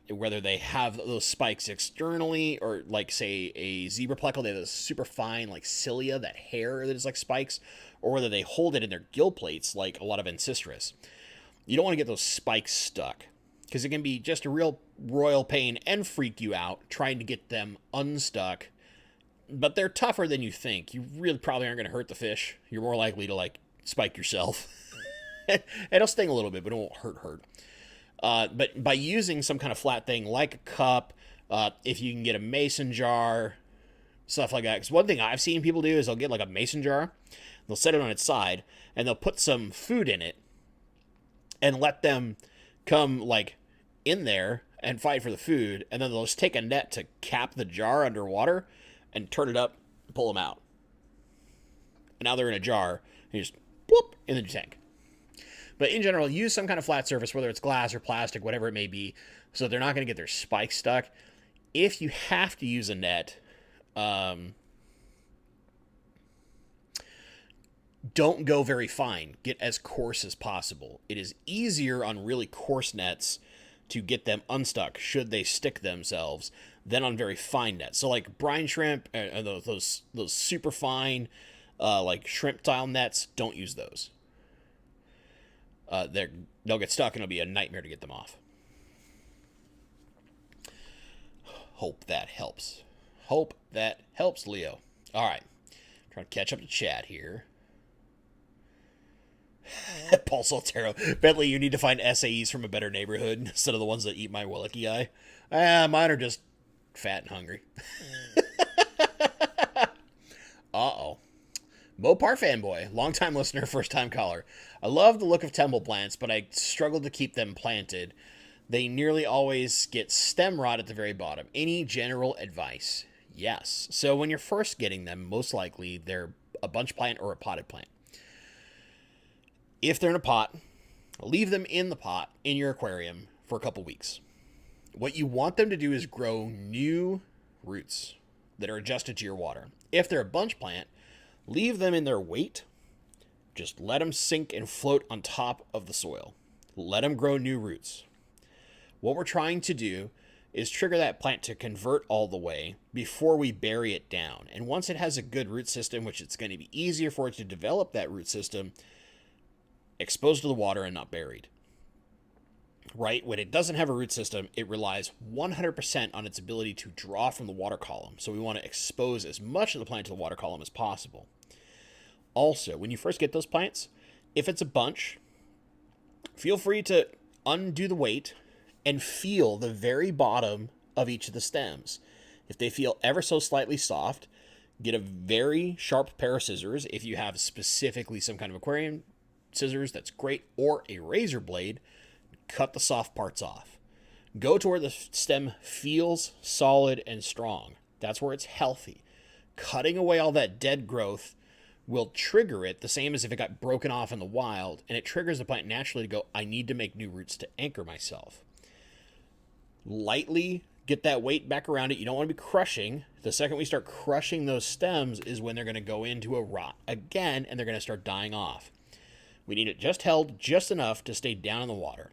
Whether they have those spikes externally, or like say a zebra pleco, they have this super fine like cilia, that hair that is like spikes, or whether they hold it in their gill plates like a lot of Ancestris. You don't want to get those spikes stuck, because it can be just a real royal pain and freak you out trying to get them unstuck. But they're tougher than you think. You really probably aren't going to hurt the fish. You're more likely to like spike yourself. It'll sting a little bit, but it won't hurt. But by using some kind of flat thing like a cup, if you can get a mason jar, stuff like that. Because one thing I've seen people do is they'll get like a mason jar, they'll set it on its side, and they'll put some food in it and let them come like in there and fight for the food, and then they'll just take a net to cap the jar underwater and turn it up and pull them out. And now they're in a jar, and you just whoop in the tank. But in general, use some kind of flat surface, whether it's glass or plastic, whatever it may be, so they're not going to get their spikes stuck. If you have to use a net, don't go very fine. Get as coarse as possible. It is easier on really coarse nets to get them unstuck should they stick themselves than on very fine nets. So like brine shrimp, those super fine like shrimp style nets, don't use those. They'll get stuck and it'll be a nightmare to get them off. Hope that helps. Hope that helps, Leo. All right. Trying to catch up to chat here. Paul Soltero. Bentley, you need to find SAEs from a better neighborhood instead of the ones that eat my lucky eye. Mine are just fat and hungry. Uh-oh. Mopar fanboy, longtime listener, first-time caller. I love the look of temple plants, but I struggle to keep them planted. They nearly always get stem rot at the very bottom. Any general advice? Yes. So when you're first getting them, most likely they're a bunch plant or a potted plant. If they're in a pot, leave them in the pot in your aquarium for a couple weeks. What you want them to do is grow new roots that are adjusted to your water. If they're a bunch plant, leave them in their weight. Just let them sink and float on top of the soil. Let them grow new roots. What we're trying to do is trigger that plant to convert all the way before we bury it down. And once it has a good root system, which it's going to be easier for it to develop that root system, exposed to the water and not buried. Right? When it doesn't have a root system, it relies 100% on its ability to draw from the water column. So we want to expose as much of the plant to the water column as possible. Also, when you first get those plants, if it's a bunch, feel free to undo the weight and feel the very bottom of each of the stems. If they feel ever so slightly soft, get a very sharp pair of scissors. If you have specifically some kind of aquarium scissors, that's great, or a razor blade, cut the soft parts off. Go to where the stem feels solid and strong. That's where it's healthy. Cutting away all that dead growth will trigger it the same as if it got broken off in the wild, and it triggers the plant naturally to go, I need to make new roots to anchor myself. Lightly get that weight back around it. You don't want to be crushing. The second we start crushing those stems is when they're going to go into a rot again, and they're going to start dying off. We need it just held just enough to stay down in the water.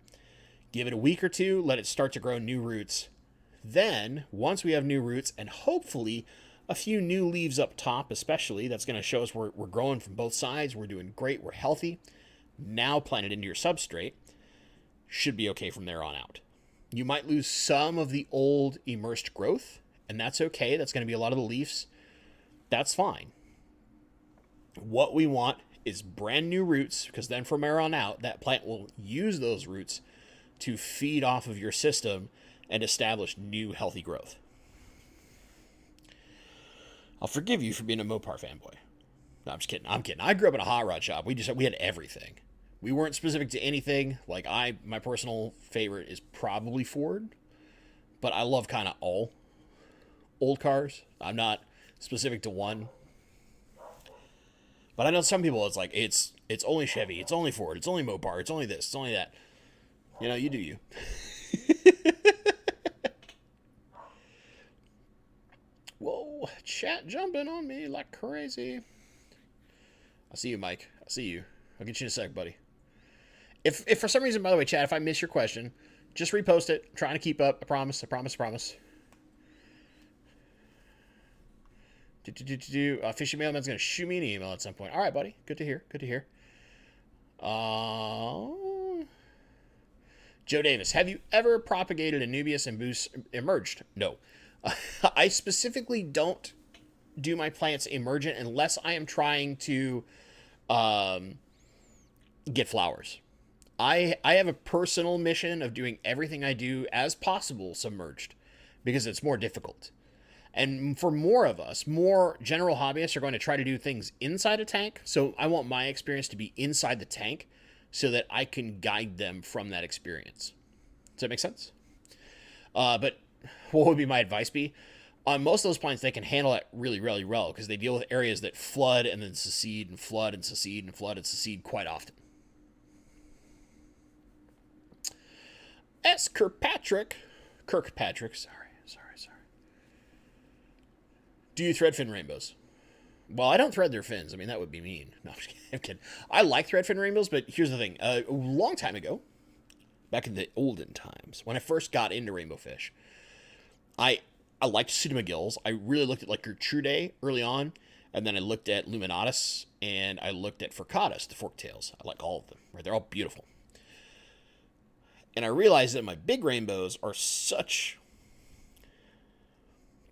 Give it a week or two, let it start to grow new roots. Then, once we have new roots and hopefully a few new leaves up top especially, that's going to show us we're growing from both sides, we're doing great, we're healthy. Now plant it into your substrate. Should be okay from there on out. You might lose some of the old immersed growth, and that's okay. That's going to be a lot of the leaves. That's fine. What we want is brand new roots, because then from there on out, that plant will use those roots to feed off of your system and establish new healthy growth. I'll forgive you for being a Mopar fanboy. No, I'm just kidding. I'm kidding. I grew up in a hot rod shop. We had everything. We weren't specific to anything. Like my personal favorite is probably Ford, but I love kind of all old cars. I'm not specific to one. But I know some people, it's like, it's only Chevy, it's only Ford, it's only Mopar, it's only this, it's only that. You know, you do you. Whoa, chat jumping on me like crazy. I see you, Mike. I see you. I'll get you in a sec, buddy. If for some reason, by the way, chat, if I miss your question, just repost it. I'm trying to keep up. I promise. Fishy Mailman's going to shoot me an email at some point. All right, buddy. Good to hear. Joe Davis, have you ever propagated Anubias and boost emerged? No. I specifically don't do my plants emergent unless I am trying to get flowers. I have a personal mission of doing everything I do as possible submerged because it's more difficult. And for more of us, more general hobbyists are going to try to do things inside a tank. So I want my experience to be inside the tank so that I can guide them from that experience. Does that make sense? But what would my advice be? On most of those plants, they can handle it really, really well because they deal with areas that flood and then secede and flood and secede and flood and secede quite often. S. Kirkpatrick, sorry. Do you thread fin rainbows? Well, I don't thread their fins. I mean, that would be mean. No, I'm just kidding. I'm kidding. I like thread fin rainbows, but here's the thing. A long time ago, back in the olden times, when I first got into rainbow fish, I I liked pseudomagills. I really looked at like Gertrude early on, and then I looked at Luminatus, and I looked at Furcatus, the forktails. I like all of them. Right? They're all beautiful. And I realized that my big rainbows are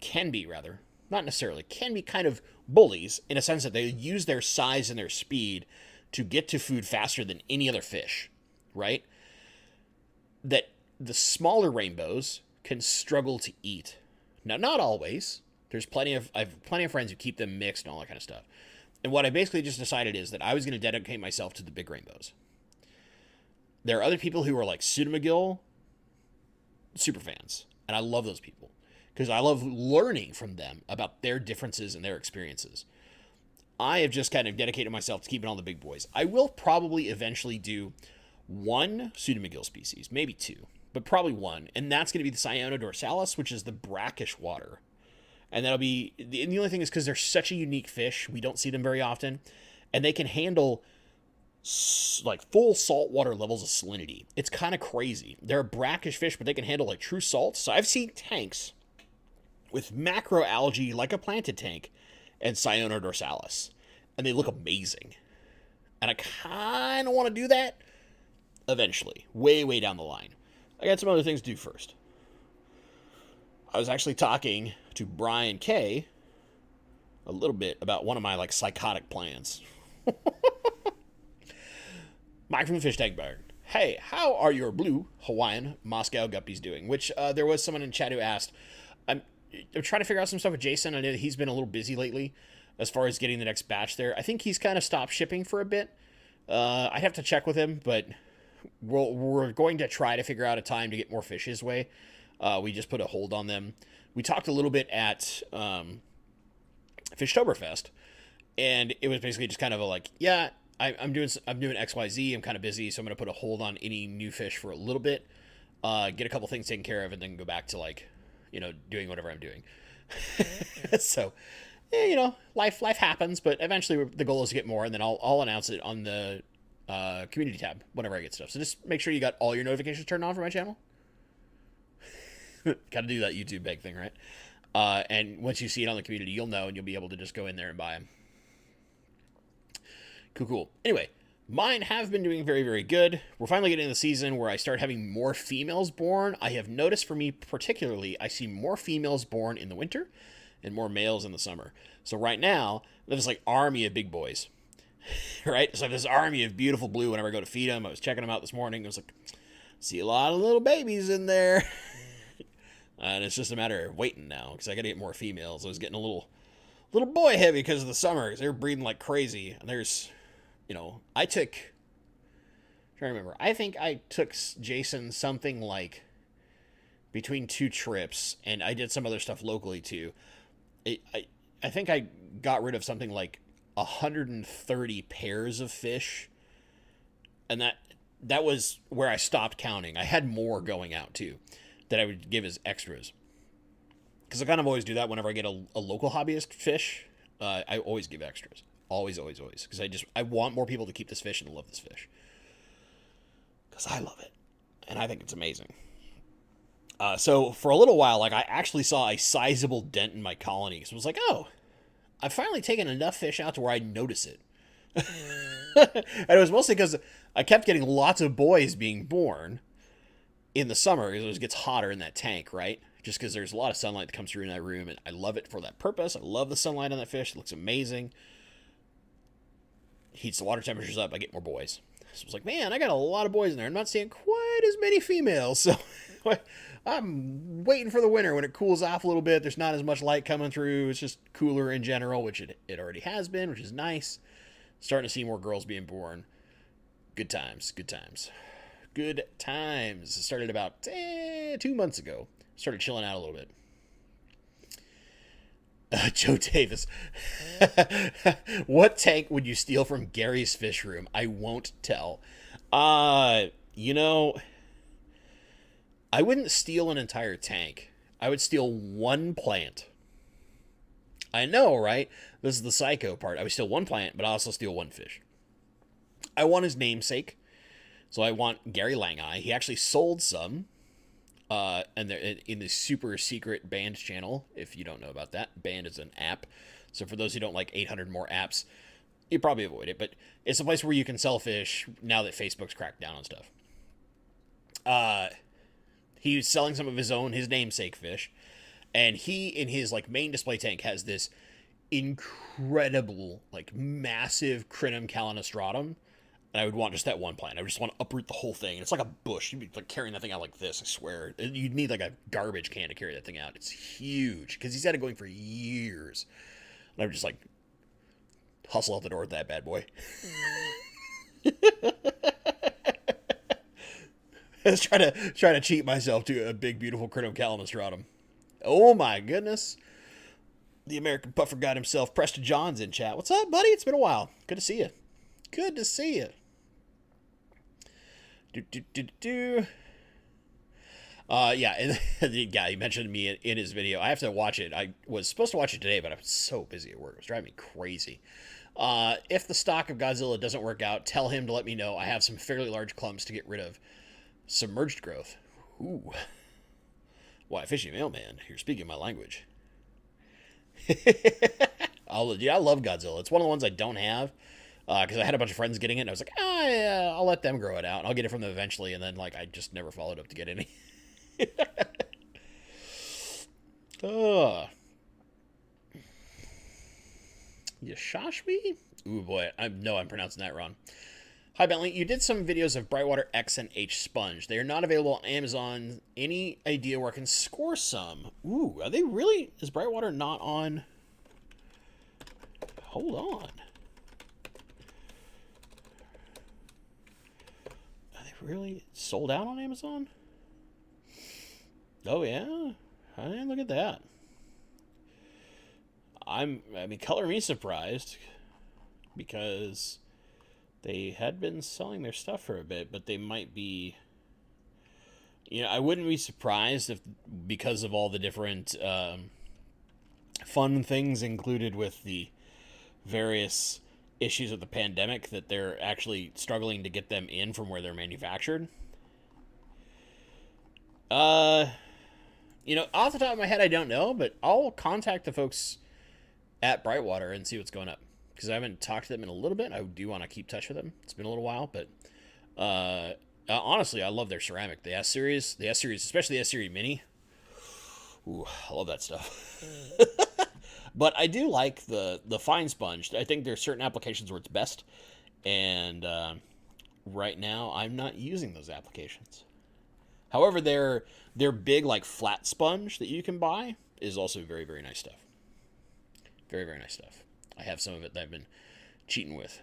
can be rather, not necessarily, can be kind of bullies in a sense that they use their size and their speed to get to food faster than any other fish, right? That the smaller rainbows can struggle to eat. Now, not always. I have plenty of friends who keep them mixed and all that kind of stuff. And what I basically just decided is that I was going to dedicate myself to the big rainbows. There are other people who are like Pseudomagill super fans, and I love those people because I love learning from them about their differences and their experiences. I have just kind of dedicated myself to keeping all the big boys. I will probably eventually do one Pseudomagill species, maybe two, but probably one, and that's going to be the Cyanodorsalis, which is the brackish water. And that'll be, and the only thing is because they're such a unique fish, we don't see them very often, and they can handle like full saltwater levels of salinity. It's kind of crazy. They're a brackish fish, but they can handle like true salt. So I've seen tanks with macroalgae like a planted tank and Cyanodorsalis, and they look amazing. And I kind of want to do that eventually, way down the line. I got some other things to do first. I was actually talking to Brian K a little bit about one of my like psychotic plans. Mike from the Fish Tank Barn. Hey, how are your blue Hawaiian Moscow guppies doing? Which there was someone in chat who asked. I'm trying to figure out some stuff with Jason. I know that he's been a little busy lately as far as getting the next batch there. I think he's kind of stopped shipping for a bit. I'd have to check with him, but we're going to try to figure out a time to get more fish his way. We just put a hold on them. We talked a little bit at Fishtoberfest, and it was basically just kind of a like, yeah, I'm doing XYZ. I'm kind of busy, so I'm going to put a hold on any new fish for a little bit, get a couple things taken care of, and then go back to like, doing whatever I'm doing. So, yeah, life happens, but eventually the goal is to get more, and then I'll announce it on the community tab whenever I get stuff. So just make sure you got all your notifications turned on for my channel. Got to do that YouTube bag thing, right? And once you see it on the community, you'll know, and you'll be able to just go in there and buy them. Cool. Anyway, mine have been doing very, very good. We're finally getting to the season where I start having more females born. I have noticed for me particularly, I see more females born in the winter and more males in the summer. So right now, there's like army of big boys, right? So I have this army of beautiful blue whenever I go to feed them. I was checking them out this morning. I was like, see a lot of little babies in there. And it's just a matter of waiting now because I got to get more females. I was getting a little boy heavy because of the summer because they were breeding like crazy. And there's, I think I took Jason something like between 2 trips, and I did some other stuff locally too. I think I got rid of something like 130 pairs of fish, and that was where I stopped counting. I had more going out too that I would give as extras, because I kind of always do that whenever I get a local hobbyist fish. I always give extras. Always, because I want more people to keep this fish and love this fish. Because I love it. And I think it's amazing. So for a little while, like I actually saw a sizable dent in my colony. So I was like, oh, I've finally taken enough fish out to where I notice it. And it was mostly because I kept getting lots of boys being born in the summer because it gets hotter in that tank, right? Just because there's a lot of sunlight that comes through in that room, and I love it for that purpose. I love the sunlight on that fish. It looks amazing. Heats the water temperatures up, I get more boys. So I was like, man, I got a lot of boys in there. I'm not seeing quite as many females. So I'm waiting for the winter when it cools off a little bit. There's not as much light coming through. It's just cooler in general, which it already has been, which is nice. Starting to see more girls being born. Good times. It started about 2 months ago. Started chilling out a little bit. Joe Davis. What tank would you steal from Gary's fish room? I won't tell. I wouldn't steal an entire tank. I would steal one plant. I know, right? This is the psycho part. I would steal one plant, but I also steal one fish. I want his namesake. So I want Gary Langeye. He actually sold some. And they're in the super secret band channel. If you don't know about that, band is an app. So for those who don't like 800 more apps, you probably avoid it. But it's a place where you can sell fish now that Facebook's cracked down on stuff. He's selling some of his own, his namesake fish, and he in his like main display tank has this incredible, like massive Crinum calanostratum. And I would want just that one plant. I would just want to uproot the whole thing. It's like a bush. You'd be like carrying that thing out like this, I swear. You'd need like a garbage can to carry that thing out. It's huge. Because he's had it going for years. And I would just like hustle out the door with that bad boy. Let's try to cheat myself to a big, beautiful Crinum calanostratum. Oh my goodness. The American puffer god himself, Preston John's in chat. What's up, buddy? It's been a while. Good to see you. Good to see you. Yeah, and the guy he mentioned me in his video. I have to watch it. I was supposed to watch it today, but I was so busy at work. It was driving me crazy. If the stock of Godzilla doesn't work out, tell him to let me know. I have some fairly large clumps to get rid of. Submerged growth. Ooh. Why, fishy mailman, you're speaking my language. I love Godzilla. It's one of the ones I don't have. Because I had a bunch of friends getting it, and I was like, yeah, I'll let them grow it out. I'll get it from them eventually, and then, like, I just never followed up to get any. Yashashmi? Ooh, boy, I know I'm pronouncing that wrong. Hi, Bentley. You did some videos of Brightwater X and H Sponge. They are not available on Amazon. Any idea where I can score some? Ooh, are they really? Is Brightwater not on? Hold on. Really sold out on Amazon? Oh yeah, look at that. I mean, color me surprised because they had been selling their stuff for a bit, but they might be. You know, I wouldn't be surprised if because of all the different fun things included with the various issues with the pandemic that they're actually struggling to get them in from where they're manufactured. You know, off the top of my head, I don't know, but I'll contact the folks at Brightwater and see what's going up because I haven't talked to them in a little bit. I do want to keep touch with them. It's been a little while, but honestly, I love their ceramic. The S series, especially the S series mini. Ooh, I love that stuff. But I do like the fine sponge. I think there's certain applications where it's best. And right now, I'm not using those applications. However, their big, like, flat sponge that you can buy is also very, very nice stuff. Very, very nice stuff. I have some of it that I've been cheating with.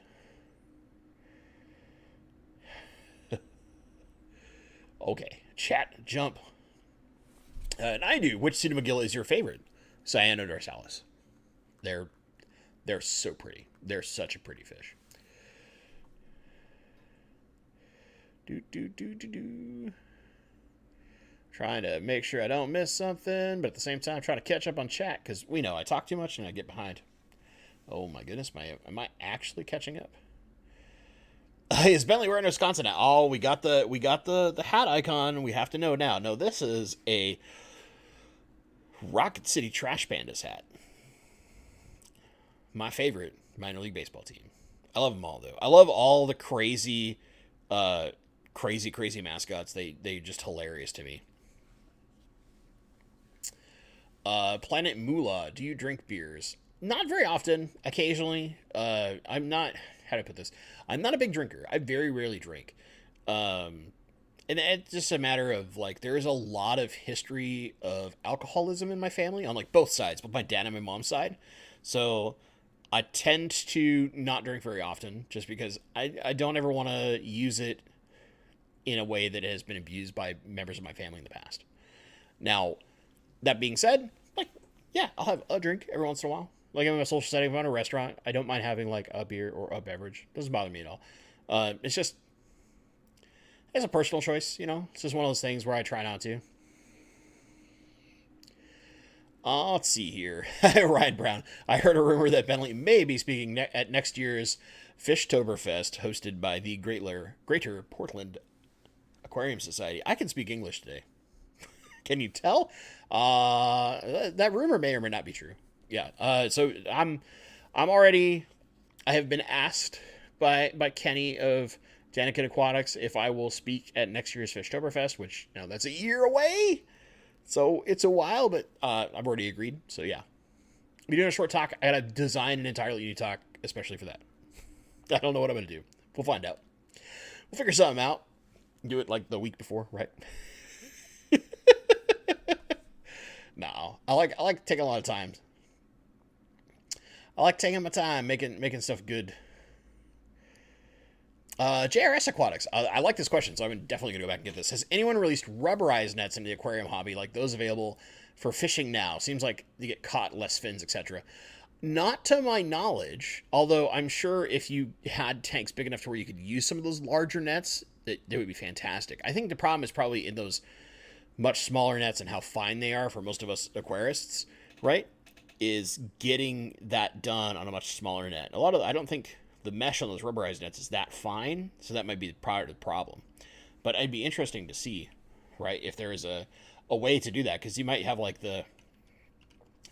Okay, chat, jump. And I do. Which Pseudomagilla is your favorite? Cyanodorsalis. They're so pretty. They're such a pretty fish. Trying to make sure I don't miss something, but at the same time trying to catch up on chat because we know I talk too much and I get behind. Oh my goodness, am I actually catching up? Is Bentley wearing Wisconsin now? Oh, we got the hat icon. We have to know now. No, this is a Rocket City Trash Pandas hat. My favorite minor league baseball team. I love them all, though. I love all the crazy mascots. They just hilarious to me. Planet Moolah. Do you drink beers? Not very often. Occasionally. I'm not. How do I put this? I'm not a big drinker. I very rarely drink. And it's just a matter of, like, there is a lot of history of alcoholism in my family on, like, both sides, both my dad and my mom's side. So I tend to not drink very often just because I don't ever want to use it in a way that has been abused by members of my family in the past. Now, that being said, like, yeah, I'll have a drink every once in a while. Like, I'm in a social setting, if I'm in a restaurant, I don't mind having, like, a beer or a beverage. It doesn't bother me at all. It's just, it's a personal choice, you know? It's just one of those things where I try not to. Let's see here. Ryan Brown. I heard a rumor that Bentley may be speaking at next year's Fishtoberfest, hosted by the Greater Portland Aquarium Society. I can speak English today. Can you tell? That rumor may or may not be true. Yeah. So I'm already. I have been asked by Kenny of Danica Aquatics if I will speak at next year's Fishtoberfest, which that's a year away. So it's a while, but I've already agreed. So yeah, we're doing a short talk. I gotta design an entirely new talk, especially for that. I don't know what I'm gonna do. We'll find out. We'll figure something out. Do it like the week before, right? No, I like taking a lot of time. I like taking my time making stuff good. JRS Aquatics. I like this question, so I'm definitely going to go back and get this. Has anyone released rubberized nets into the aquarium hobby, like those available for fishing now? Seems like you get caught, less fins, etc. Not to my knowledge, although I'm sure if you had tanks big enough to where you could use some of those larger nets, that would be fantastic. I think the problem is probably in those much smaller nets and how fine they are for most of us aquarists, right? Is getting that done on a much smaller net. I don't think the mesh on those rubberized nets is that fine, so that might be part of the problem. But it'd be interesting to see, right, if there is a way to do that, because you might have like the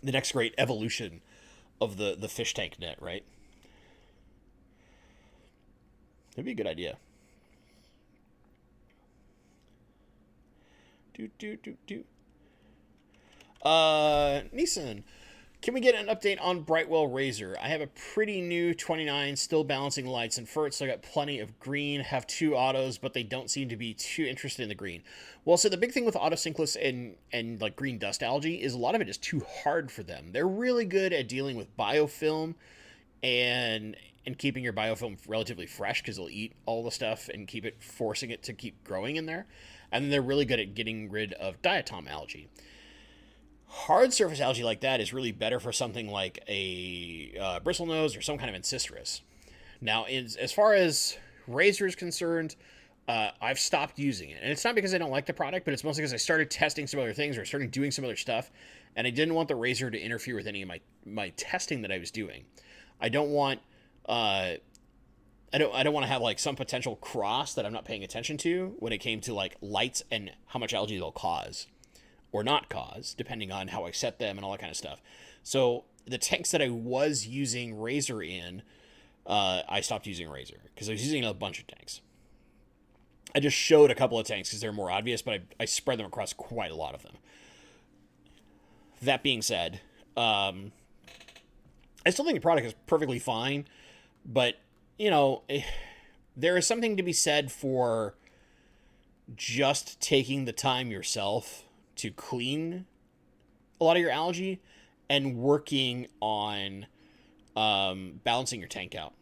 next great evolution of the fish tank net, right? That'd be a good idea. Neeson. Can we get an update on Brightwell Razor? I have a pretty new 29, still balancing lights and ferts, so I got plenty of green, have 2 autos, but they don't seem to be too interested in the green. Well, so the big thing with autosinkless and like green dust algae is a lot of it is too hard for them. They're really good at dealing with biofilm and keeping your biofilm relatively fresh, because they'll eat all the stuff and forcing it to keep growing in there. And then they're really good at getting rid of diatom algae. Hard surface algae like that is really better for something like a bristlenose or some kind of Ancistrus. Now, as far as Razor is concerned, I've stopped using it. And it's not because I don't like the product, but it's mostly because I started testing some other things or started doing some other stuff, and I didn't want the Razor to interfere with any of my testing that I was doing. I don't want I don't want to have like some potential cross that I'm not paying attention to when it came to like lights and how much algae they'll cause or not cause, depending on how I set them and all that kind of stuff. So the tanks that I was using Razor in, I stopped using Razor because I was using a bunch of tanks. I just showed a couple of tanks because they're more obvious, but I spread them across quite a lot of them. That being said, I still think the product is perfectly fine, but, there is something to be said for just taking the time yourself to clean a lot of your algae and working on balancing your tank out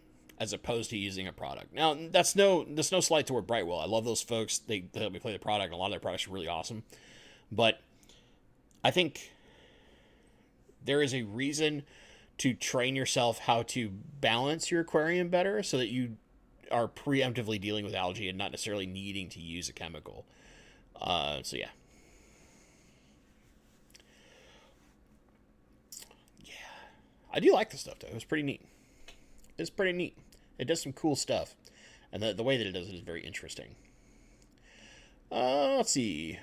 as opposed to using a product. Now, there's no slight toward Brightwell. I love those folks. They help me play the product, and a lot of their products are really awesome. But I think there is a reason to train yourself how to balance your aquarium better so that you are preemptively dealing with algae and not necessarily needing to use a chemical. So yeah. I do like the stuff, though. It was pretty neat. It's pretty neat. It does some cool stuff. And the way that it does it is very interesting. Let's see.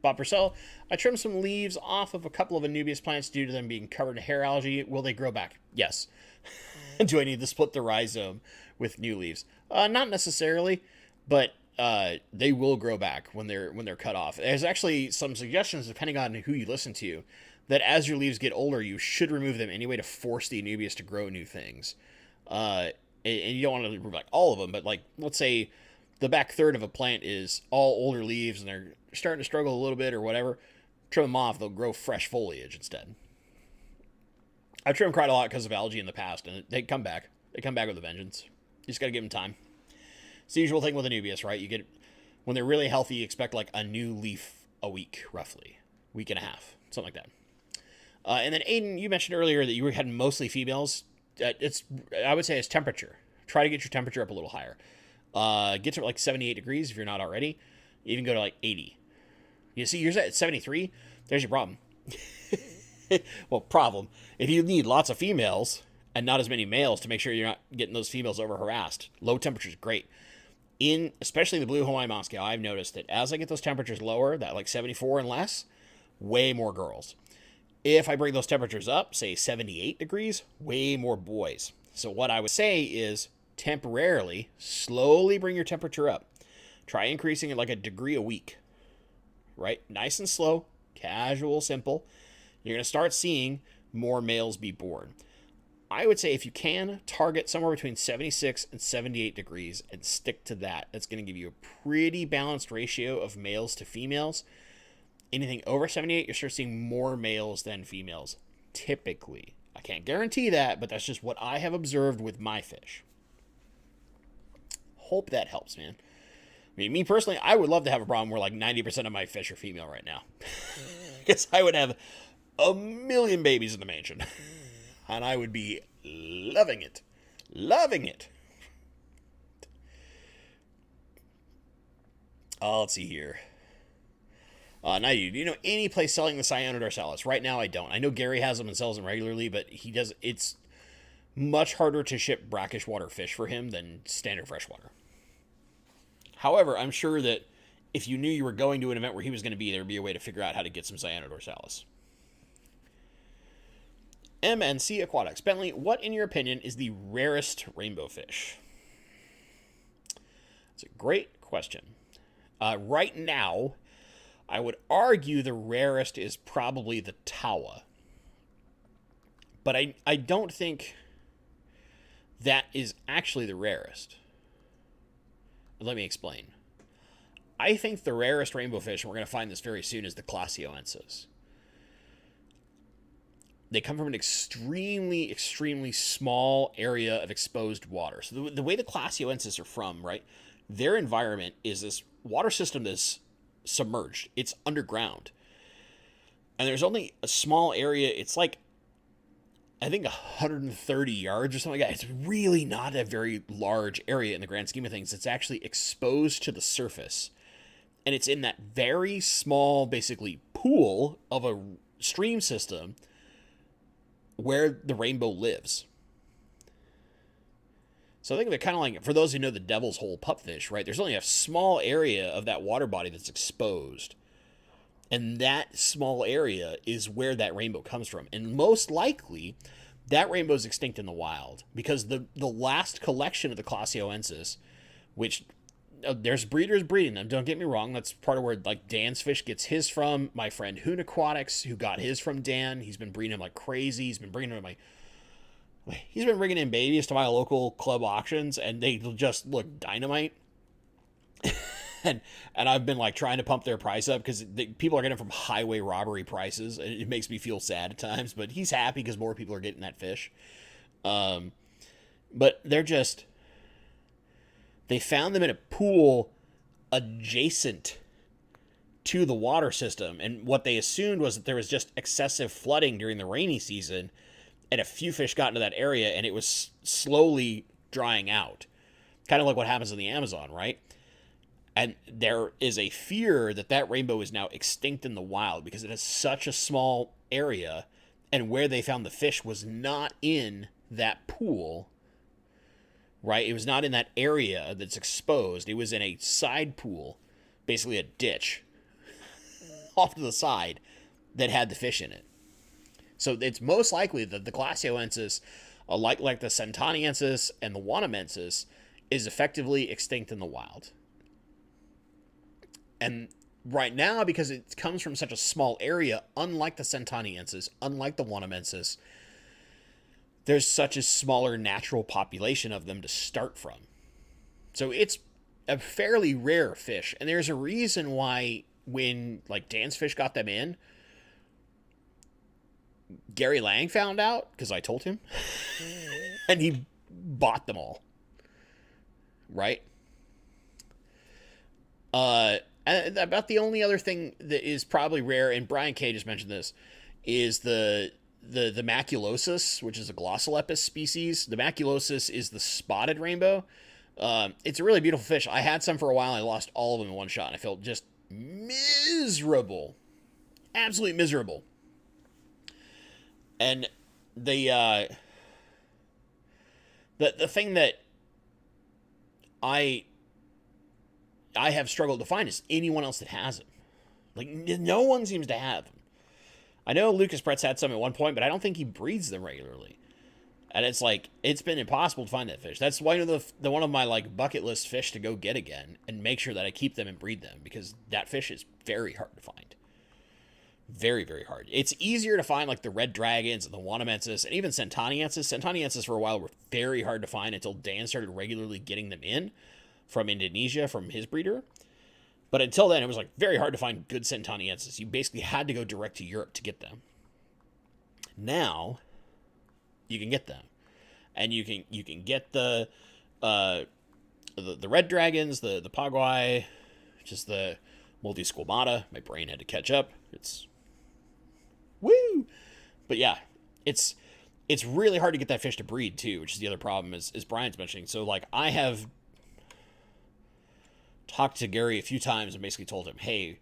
Bob Purcell. I trimmed some leaves off of a couple of Anubias plants due to them being covered in hair algae. Will they grow back? Yes. Do I need to split the rhizome with new leaves? Not necessarily, but they will grow back when they're cut off. There's actually some suggestions, depending on who you listen to, that as your leaves get older, you should remove them anyway to force the Anubias to grow new things. And you don't want to remove like all of them, but like, let's say the back third of a plant is all older leaves and they're starting to struggle a little bit or whatever, trim them off, they'll grow fresh foliage instead. I've trimmed quite a lot because of algae in the past, and they come back. They come back with a vengeance. You just got to give them time. It's the usual thing with Anubias, right? You get, when they're really healthy, you expect like a new leaf a week, roughly. Week and a half, something like that. And then Aiden, you mentioned earlier that you had mostly females. I would say it's temperature. Try to get your temperature up a little higher. Get to like 78 degrees if you're not already. Even go to like 80. You see, yours at 73. There's your problem. Well, problem. If you need lots of females and not as many males to make sure you're not getting those females over harassed, low temperatures great. In especially the blue Hawaiian Moscow, I've noticed that as I get those temperatures lower, that like 74 and less, way more girls. If I bring those temperatures up, say 78 degrees, way more boys. So what I would say is temporarily, slowly bring your temperature up. Try increasing it like a degree a week, right? Nice and slow, casual, simple. You're going to start seeing more males be born. I would say if you can, target somewhere between 76 and 78 degrees and stick to that. That's going to give you a pretty balanced ratio of males to females. Anything over 78, you're start seeing more males than females, typically. I can't guarantee that, but that's just what I have observed with my fish. Hope that helps, man. I mean, me personally, I would love to have a problem where like 90% of my fish are female right now. Because I would have a million babies in the mansion. And I would be loving it. Loving it. Let's see here. Now, do you know any place selling the Cyanid dorsalis? Right now, I don't. I know Gary has them and sells them regularly, but he does. It's much harder to ship brackish water fish for him than standard freshwater. However, I'm sure that if you knew you were going to an event where he was going to be, there would be a way to figure out how to get some Cyanid dorsalis. MNC Aquatics. Bentley, what, in your opinion, is the rarest rainbow fish? That's a great question. Right now, I would argue the rarest is probably the tawa. But I don't think that is actually the rarest. Let me explain. I think the rarest rainbow fish, and we're going to find this very soon, is the Clasioensis. They come from an extremely, extremely small area of exposed water. So the way the Clasioensis are from, right, their environment is this water system that's submerged. It's underground. And there's only a small area. It's like, I think 130 yards or something like that. It's really not a very large area in the grand scheme of things. It's actually exposed to the surface. And it's in that very small, basically, pool of a stream system where the rainbow lives. So I think they're kind of like, for those who know the devil's hole pupfish, right? There's only a small area of that water body that's exposed. And that small area is where that rainbow comes from. And most likely, that rainbow is extinct in the wild. Because the last collection of the Clasioensis, which there's breeders breeding them, don't get me wrong. That's part of where like Dan's fish gets his from. My friend Hoon Aquatics, who got his from Dan, he's been breeding them like crazy. He's been bringing in babies to my local club auctions, and they just look dynamite. and I've been like trying to pump their price up because people are getting them from highway robbery prices. It makes me feel sad at times, but he's happy because more people are getting that fish. But they found them in a pool adjacent to the water system. And what they assumed was that there was just excessive flooding during the rainy season. And a few fish got into that area and it was slowly drying out. Kind of like what happens in the Amazon, right? And there is a fear that that rainbow is now extinct in the wild because it is such a small area. And where they found the fish was not in that pool. Right? It was not in that area that's exposed. It was in a side pool, basically a ditch off to the side that had the fish in it. So it's most likely that the Clasioensis, like the Centoniensis and the Wanamensis, is effectively extinct in the wild. And right now, because it comes from such a small area, unlike the Centoniensis, unlike the Wanamensis, there's such a smaller natural population of them to start from. So it's a fairly rare fish. And there's a reason why when like Dan's fish got them in, Gary Lang found out because I told him and he bought them all. Right? And about the only other thing that is probably rare, and Brian K just mentioned this, is the maculosus, which is a glossolepis species. The maculosus is the spotted rainbow. It's a really beautiful fish. I had some for a while. I lost all of them in one shot, and I felt just miserable. Absolutely miserable. And the the thing that I have struggled to find is anyone else that has them. Like, no one seems to have them. I know Lucas Pretz had some at one point, but I don't think he breeds them regularly. And it's like, it's been impossible to find that fish. That's one of the one of my like bucket list fish to go get again and make sure that I keep them and breed them, because that fish is very hard to find. Very, very hard. It's easier to find like the red dragons and the Wanamensis and even Centoniensis. Centoniensis for a while were very hard to find until Dan started regularly getting them in from Indonesia from his breeder. But until then, it was like very hard to find good Centoniensis. You basically had to go direct to Europe to get them. Now, you can get them, and you can get the red dragons, the Pagwai, just the Multisquamata. My brain had to catch up. It's woo, but yeah, it's really hard to get that fish to breed too, which is the other problem, as Brian's mentioning. So like, I have talked to Gary a few times and basically told him, hey,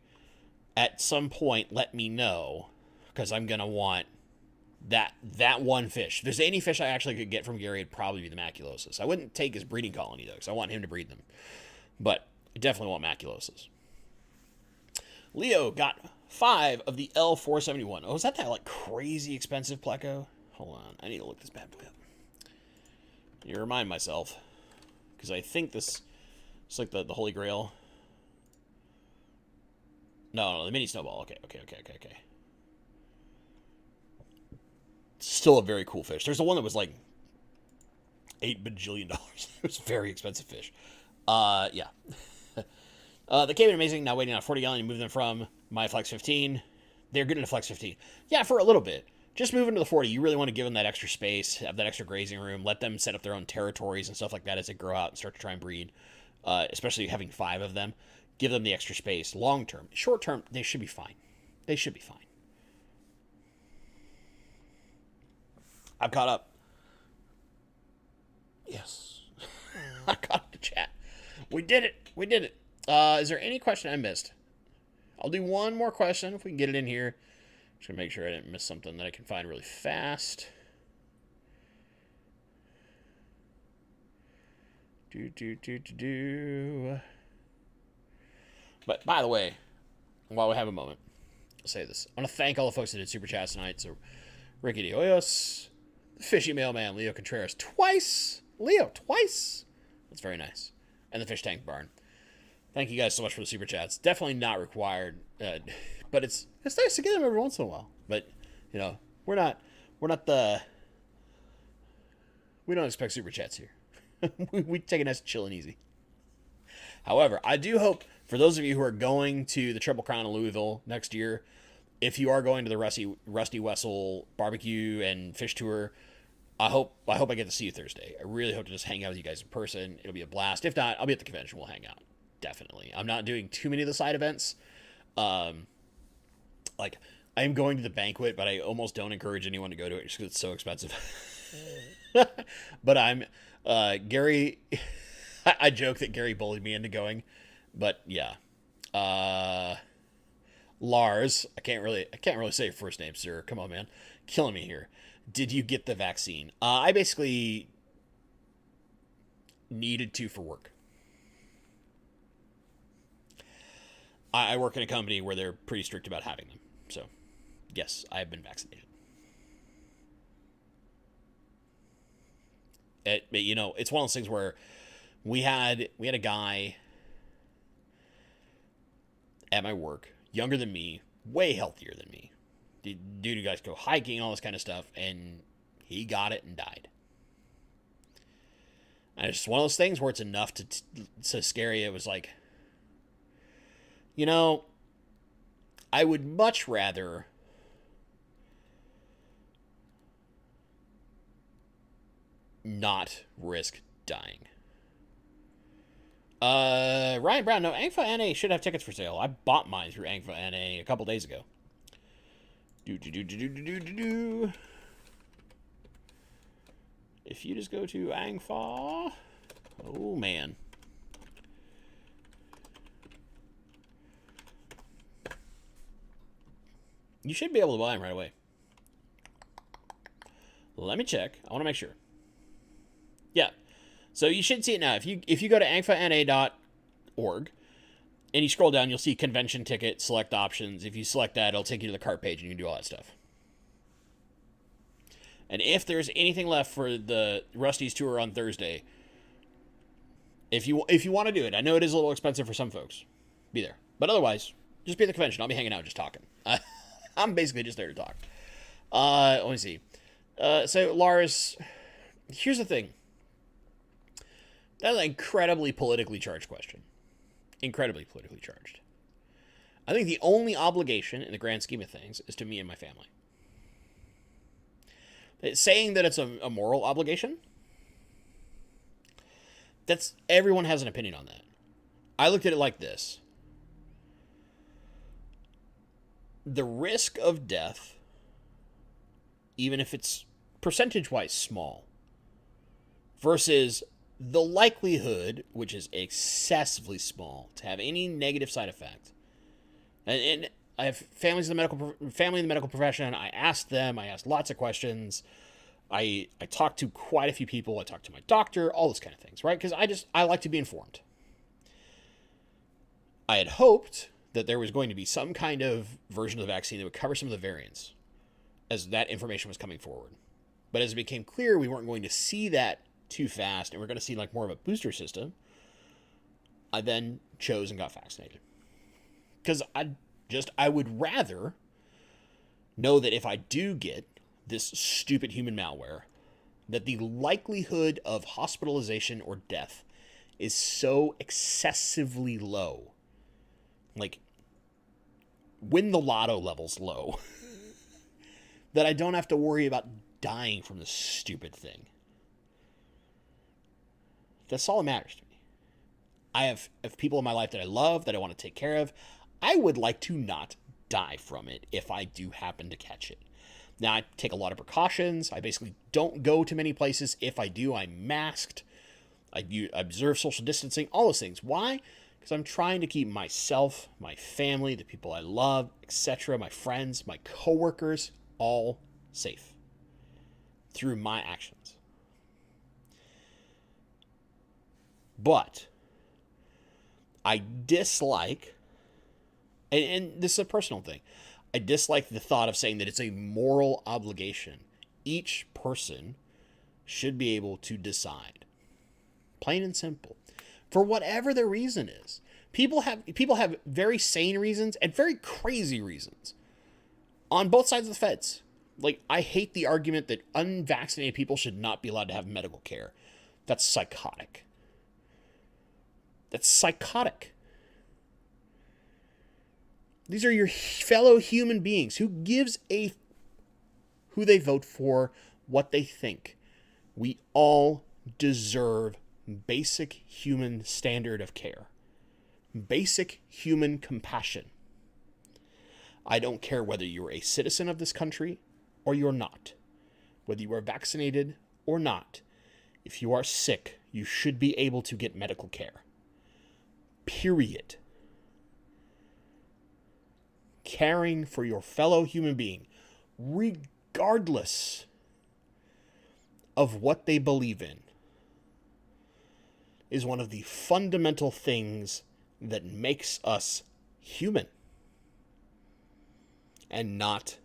at some point let me know, because I'm gonna want that one fish. If there's any fish I actually could get from Gary, it'd probably be the Maculosus. I wouldn't take his breeding colony though, because I want him to breed them, but I definitely want Maculosus. Leo got 5 of the L471. Oh, is that like crazy expensive Pleco? Hold on, I need to look this bad boy up. You remind myself, because I think this is like the Holy Grail. No, the mini snowball. Okay. Still a very cool fish. There's the one that was like $8 bajillion. It was a very expensive fish. Yeah. They came in amazing. Now waiting on 40 gallon to move them from my Flex 15. They're good in a Flex 15. Yeah, for a little bit. Just move into the 40. You really want to give them that extra space, have that extra grazing room, let them set up their own territories and stuff like that as they grow out and start to try and breed. Especially having 5 of them. Give them the extra space. Long term. Short term, they should be fine. They should be fine. I'm caught up. Yes. I caught up to chat. We did it. Is there any question I missed? I'll do one more question if we can get it in here. Just gonna make sure I didn't miss something that I can find really fast. But by the way, while we have a moment, I'll say this. I want to thank all the folks that did Super Chats tonight. So, Ricky De Hoyos, the Fishy Mailman, Leo Contreras, twice. That's very nice. And the Fish Tank Barn. Thank you guys so much for the Super Chats. Definitely not required, but it's nice to get them every once in a while. But, you know, we don't expect Super Chats here. We take it nice, chill, and easy. However, I do hope for those of you who are going to the Triple Crown in Louisville next year, if you are going to the Rusty Wessel barbecue and fish tour, I hope I get to see you Thursday. I really hope to just hang out with you guys in person. It'll be a blast. If not, I'll be at the convention. We'll hang out. Definitely. I'm not doing too many of the side events. Like, I am going to the banquet, but I almost don't encourage anyone to go to it just because it's so expensive. But I'm Gary. I joke that Gary bullied me into going, but yeah. Lars, I can't really say your first name, sir. Come on, man, killing me here. Did you get the vaccine? I basically needed to for work. I work in a company where they're pretty strict about having them, so yes, I have been vaccinated. You know, it's one of those things where we had a guy at my work, younger than me, way healthier than me. Dude, you guys go hiking and all this kind of stuff, and he got it and died. And it's just one of those things where it's enough to scare you. It was like, you know, I would much rather not risk dying. Ryan Brown, no, Angfa NA should have tickets for sale. I bought mine through Angfa NA a couple days ago. If you just go to Angfa, oh man. You should be able to buy them right away. Let me check. I want to make sure. Yeah. So you should see it now. If you go to angfana.org and you scroll down, you'll see convention ticket, select options. If you select that, it'll take you to the cart page and you can do all that stuff. And if there's anything left for the Rusty's tour on Thursday, if you want to do it, I know it is a little expensive for some folks, be there. But otherwise, just be at the convention. I'll be hanging out just talking. I'm basically just there to talk. Let me see. So, Lars, here's the thing. That's an incredibly politically charged question. Incredibly politically charged. I think the only obligation in the grand scheme of things is to me and my family. Saying that it's a moral obligation, everyone has an opinion on that. I looked at it like this. The risk of death, even if it's percentage-wise small, versus the likelihood, which is excessively small, to have any negative side effect. And I have family in the medical profession. I asked lots of questions. I talked to quite a few people. I talked to my doctor, all those kind of things, right? Because I like to be informed. I had hoped that there was going to be some kind of version of the vaccine that would cover some of the variants as that information was coming forward. But as it became clear, we weren't going to see that too fast, and we're going to see like more of a booster system. I then chose and got vaccinated. Because I would rather know that if I do get this stupid human malware, that the likelihood of hospitalization or death is so excessively low. Like, win the lotto levels low. That I don't have to worry about dying from this stupid thing. That's all that matters to me. I have people in my life that I love, that I want to take care of. I would like to not die from it if I do happen to catch it. Now, I take a lot of precautions. I basically don't go to many places. If I do, I'm masked. I observe social distancing, all those things. Why? Because I'm trying to keep myself, my family, the people I love, etc., my friends, my coworkers, all safe through my actions. But I dislike, and this is a personal thing, I dislike the thought of saying that it's a moral obligation. Each person should be able to decide. Plain and simple. For whatever their reason is. People have very sane reasons and very crazy reasons. On both sides of the fence. Like, I hate the argument that unvaccinated people should not be allowed to have medical care. That's psychotic. That's psychotic. These are your fellow human beings. Who gives a who they vote for, what they think? We all deserve basic human standard of care. Basic human compassion. I don't care whether you're a citizen of this country or you're not. Whether you are vaccinated or not. If you are sick, you should be able to get medical care. Period. Caring for your fellow human being, regardless of what they believe in, is one of the fundamental things that makes us human. And not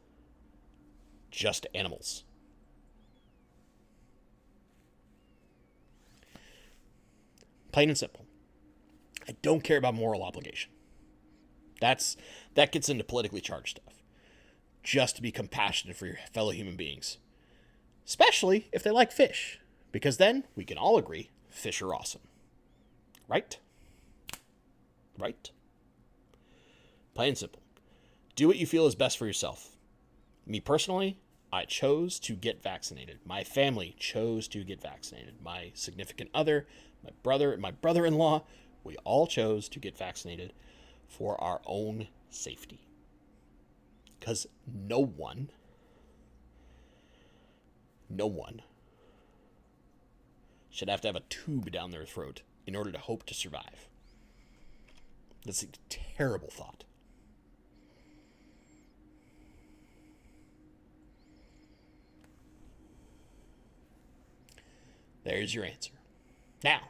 just animals. Plain and simple. I don't care about moral obligation. That gets into politically charged stuff. Just to be compassionate for your fellow human beings. Especially if they like fish. Because then we can all agree fish are awesome. Right? Right? Plain and simple. Do what you feel is best for yourself. Me personally, I chose to get vaccinated. My family chose to get vaccinated. My significant other, my brother, and my brother-in-law, we all chose to get vaccinated for our own safety. Because no one should have to have a tube down their throat in order to hope to survive. That's a terrible thought. There's your answer. Now,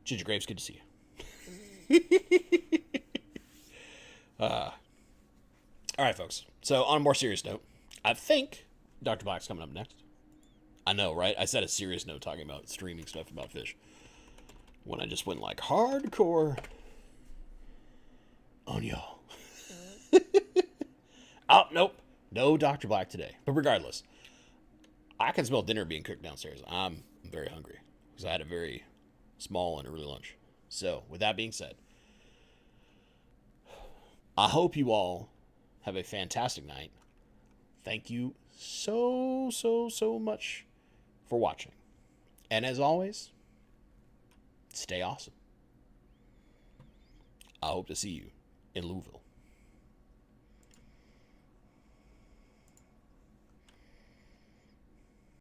Ginger Grapes, good to see you. All right, folks. So, on a more serious note, I think Dr. Black's coming up next. I know, right? I said a serious note talking about streaming stuff about fish. When I just went like hardcore on y'all. Oh, nope. No Dr. Black today. But regardless, I can smell dinner being cooked downstairs. I'm very hungry because I had a very small and early lunch. So, with that being said, I hope you all have a fantastic night. Thank you so much for watching. And as always, stay awesome. I hope to see you in Louisville.